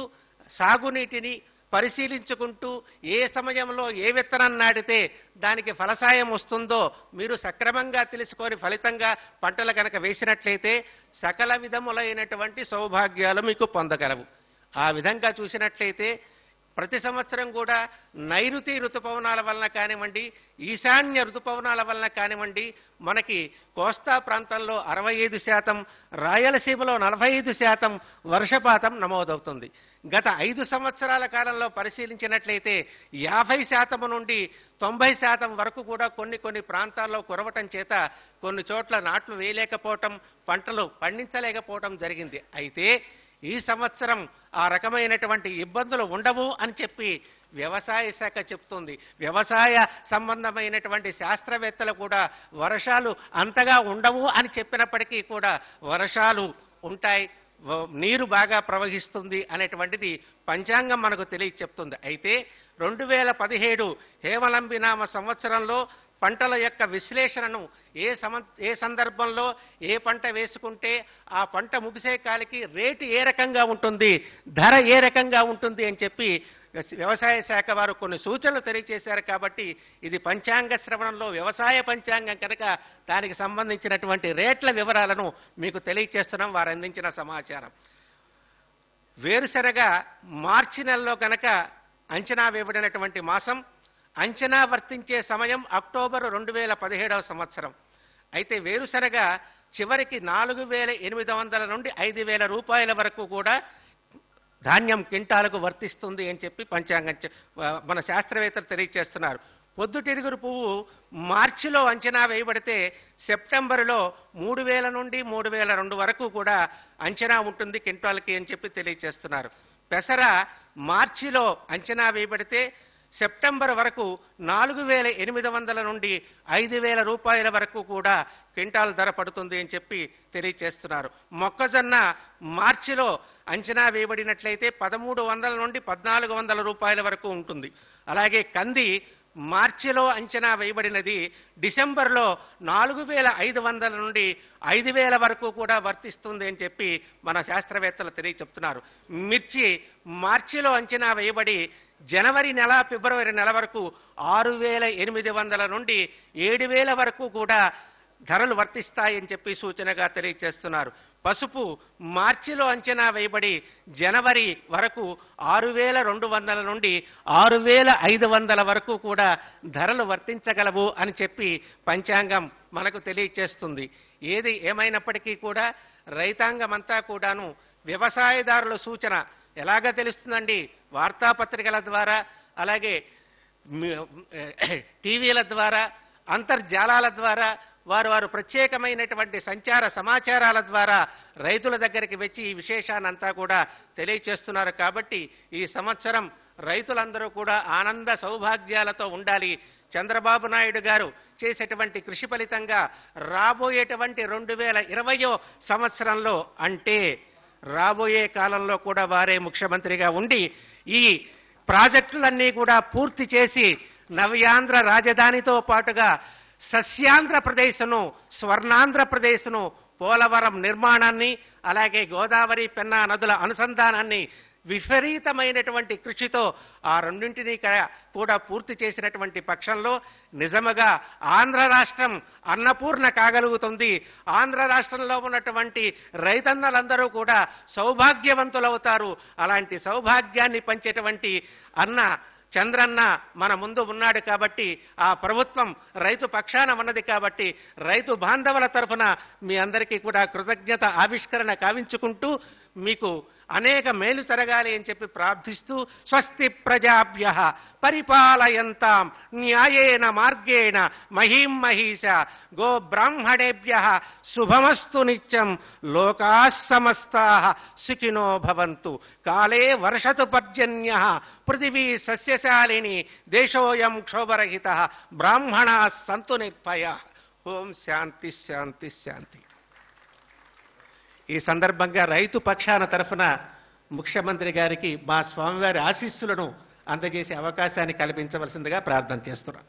సాగునీటిని, పరిశీలించుకుంటూ ఏ సమయంలో ఏ విత్తనం నాటితే దానికి ఫలసాయం వస్తుందో మీరు సక్రమంగా తెలుసుకొని ఫలితంగా పంటలు కనుక వేసినట్లయితే సకల విధములైనటువంటి సౌభాగ్యాలు మీకు పొందగలవు. ఆ విధంగా చూసినట్లయితే ప్రతి సంవత్సరం కూడా నైరుతి ఋతుపవనాల వలన కానివ్వండి, ఈశాన్య ఋతుపవనాల వలన కానివ్వండి, మనకి కోస్తా ప్రాంతంలో 65%, రాయలసీమలో 45% వర్షపాతం నమోదవుతుంది. గత 5 సంవత్సరాల కాలంలో పరిశీలించినట్లయితే 50% నుండి 90% వరకు కూడా కొన్ని ప్రాంతాల్లో కురవటం చేత కొన్ని చోట్ల నాట్లు వేయలేకపోవటం, పంటలు పండించలేకపోవటం జరిగింది. అయితే ఈ సంవత్సరం ఆ రకమైనటువంటి ఇబ్బందులు ఉండవు అని చెప్పి వ్యవసాయ శాఖ చెప్తుంది. వ్యవసాయ సంబంధమైనటువంటి శాస్త్రవేత్తలు కూడా వర్షాలు అంతగా ఉండవు అని చెప్పినప్పటికీ కూడా వర్షాలు ఉంటాయి, నీరు బాగా ప్రవహిస్తుంది అనేటువంటిది పంచాంగం మనకు చెప్తుంది. అయితే 2017 హేమలంబినామ సంవత్సరంలో పంటల యొక్క విశ్లేషణను ఏ సందర్భంలో ఏ పంట వేసుకుంటే ఆ పంట ముగిసే కాలికి రేటు ఏ రకంగా ఉంటుంది, ధర ఏ రకంగా ఉంటుంది అని చెప్పి వ్యవసాయ శాఖ వారు కొన్ని సూచనలు తెలియజేశారు. కాబట్టి ఇది పంచాంగ శ్రవణంలో వ్యవసాయ పంచాంగం కనుక దానికి సంబంధించినటువంటి రేట్ల వివరాలను మీకు తెలియజేస్తున్నాం, వారు అందించిన సమాచారం. వేరుశనగ మార్చి నెలలో కనుక అంచనా వేయబడినటువంటి మాసం, అంచనా వర్తించే సమయం అక్టోబర్ 2017 సంవత్సరం. అయితే వేరుశనగ చివరికి 4,800 నుండి 5,000 రూపాయల వరకు కూడా ధాన్యం క్వింటాలకు వర్తిస్తుంది అని చెప్పి పంచాంగం మన శాస్త్రవేత్తలు తెలియజేస్తున్నారు. పొద్దుతిరుగురు పువ్వు మార్చిలో అంచనా వేయబడితే సెప్టెంబరులో 3,000 నుండి 3,200 వరకు కూడా అంచనా ఉంటుంది క్వింటాల్కి అని చెప్పి తెలియజేస్తున్నారు. పెసర మార్చిలో అంచనా వేయబడితే సెప్టెంబర్ వరకు 4,800 నుండి 5,000 రూపాయల వరకు కూడా క్వింటాల్ ధర పడుతుంది అని చెప్పి తెలియజేస్తున్నారు. మొక్కజొన్న మార్చిలో అంచనా వేయబడినట్లయితే 1,300 నుండి 1,400 రూపాయల వరకు ఉంటుంది. అలాగే కంది మార్చిలో అంచనా వేయబడినది డిసెంబర్లో 4,500 నుండి 5,000 వరకు కూడా వర్తిస్తుంది అని చెప్పి మన శాస్త్రవేత్తలు తెలియచెప్తున్నారు. మిర్చి మార్చిలో అంచనా వేయబడి జనవరి నెల ఫిబ్రవరి నెల వరకు 6,800 నుండి 7,000 వరకు కూడా ధరలు వర్తిస్తాయని చెప్పి సూచనగా తెలియజేస్తున్నారు. పసుపు మార్చిలో అంచనా వేయబడి జనవరి వరకు 6,200 నుండి 6,500 వరకు కూడా ధరలు వర్తించగలవు అని చెప్పి పంచాంగం మనకు తెలియజేస్తుంది. ఏది ఏమైనప్పటికీ కూడా రైతాంగమంతా కూడాను వ్యవసాయదారుల సూచన ఎలాగ తెలుస్తుందండి? వార్తాపత్రికల ద్వారా, అలాగే టీవీల ద్వారా, అంతర్జాలాల ద్వారా, వారు ప్రత్యేకమైనటువంటి సంచార సమాచారాల ద్వారా రైతుల దగ్గరికి వచ్చి ఈ విశేషాన్నంతా కూడా తెలియచేస్తున్నారు. కాబట్టి ఈ సంవత్సరం రైతులందరూ కూడా ఆనంద సౌభాగ్యాలతో ఉండాలి. చంద్రబాబు నాయుడు గారు చేసేటువంటి కృషి ఫలితంగా రాబోయేటువంటి 2020 సంవత్సరంలో, అంటే రాబోయే కాలంలో కూడా వారే ముఖ్యమంత్రిగా ఉండి ఈ ప్రాజెక్టులన్నీ కూడా పూర్తి చేసి నవ్యాంధ్ర రాజధానితో పాటుగా సస్యాంధ్రప్రదేశ్ను, స్వర్ణాంధ్రప్రదేశ్ను, పోలవరం నిర్మాణాన్ని, అలాగే గోదావరి పెన్నా నదుల అనుసంధానాన్ని విపరీతమైనటువంటి కృషితో ఆ రెండింటినీ కూడా పూర్తి చేసినటువంటి పక్షంలో నిజముగా ఆంధ్ర రాష్ట్రం అన్నపూర్ణ కాగలుగుతుంది. ఆంధ్ర రాష్ట్రంలో ఉన్నటువంటి రైతన్నలందరూ కూడా సౌభాగ్యవంతులవుతారు. అలాంటి సౌభాగ్యాన్ని పంచేటువంటి అన్న చంద్రన్న మన ముందు ఉన్నాడు. కాబట్టి ఆ ప్రభుత్వం రైతు పక్షాన ఉన్నది. కాబట్టి రైతు బాంధవుల తరఫున మీ అందరికీ కూడా కృతజ్ఞత ఆవిష్కరణ కావించుకుంటూ మీకు అనేక మేలు జరగాలి అని చెప్పి ప్రార్థిస్తూ, స్వస్తి ప్రజాభ్యః పరిపాలయంతాం న్యాయేన మార్గేణ మహీం మహీష గో బ్రాహ్మణేభ్యః శుభమస్తు నిత్యం లోకాః సమస్తాః సుఖినో భవంతు కాలే వర్షతు పర్జన్యః పృథివీ సస్యశాలిని దేశోయం క్షోభరహితః బ్రాహ్మణాః సంతు నిర్భయాః. ఓం శాంతి శాంతి శాంతి. ఈ సందర్భంగా రైతు పక్షాన తరఫున ముఖ్యమంత్రి గారికి మా స్వామివారి ఆశీస్సులను అందజేసే అవకాశాన్ని కల్పించవలసిందిగా ప్రార్థన చేస్తున్నాం.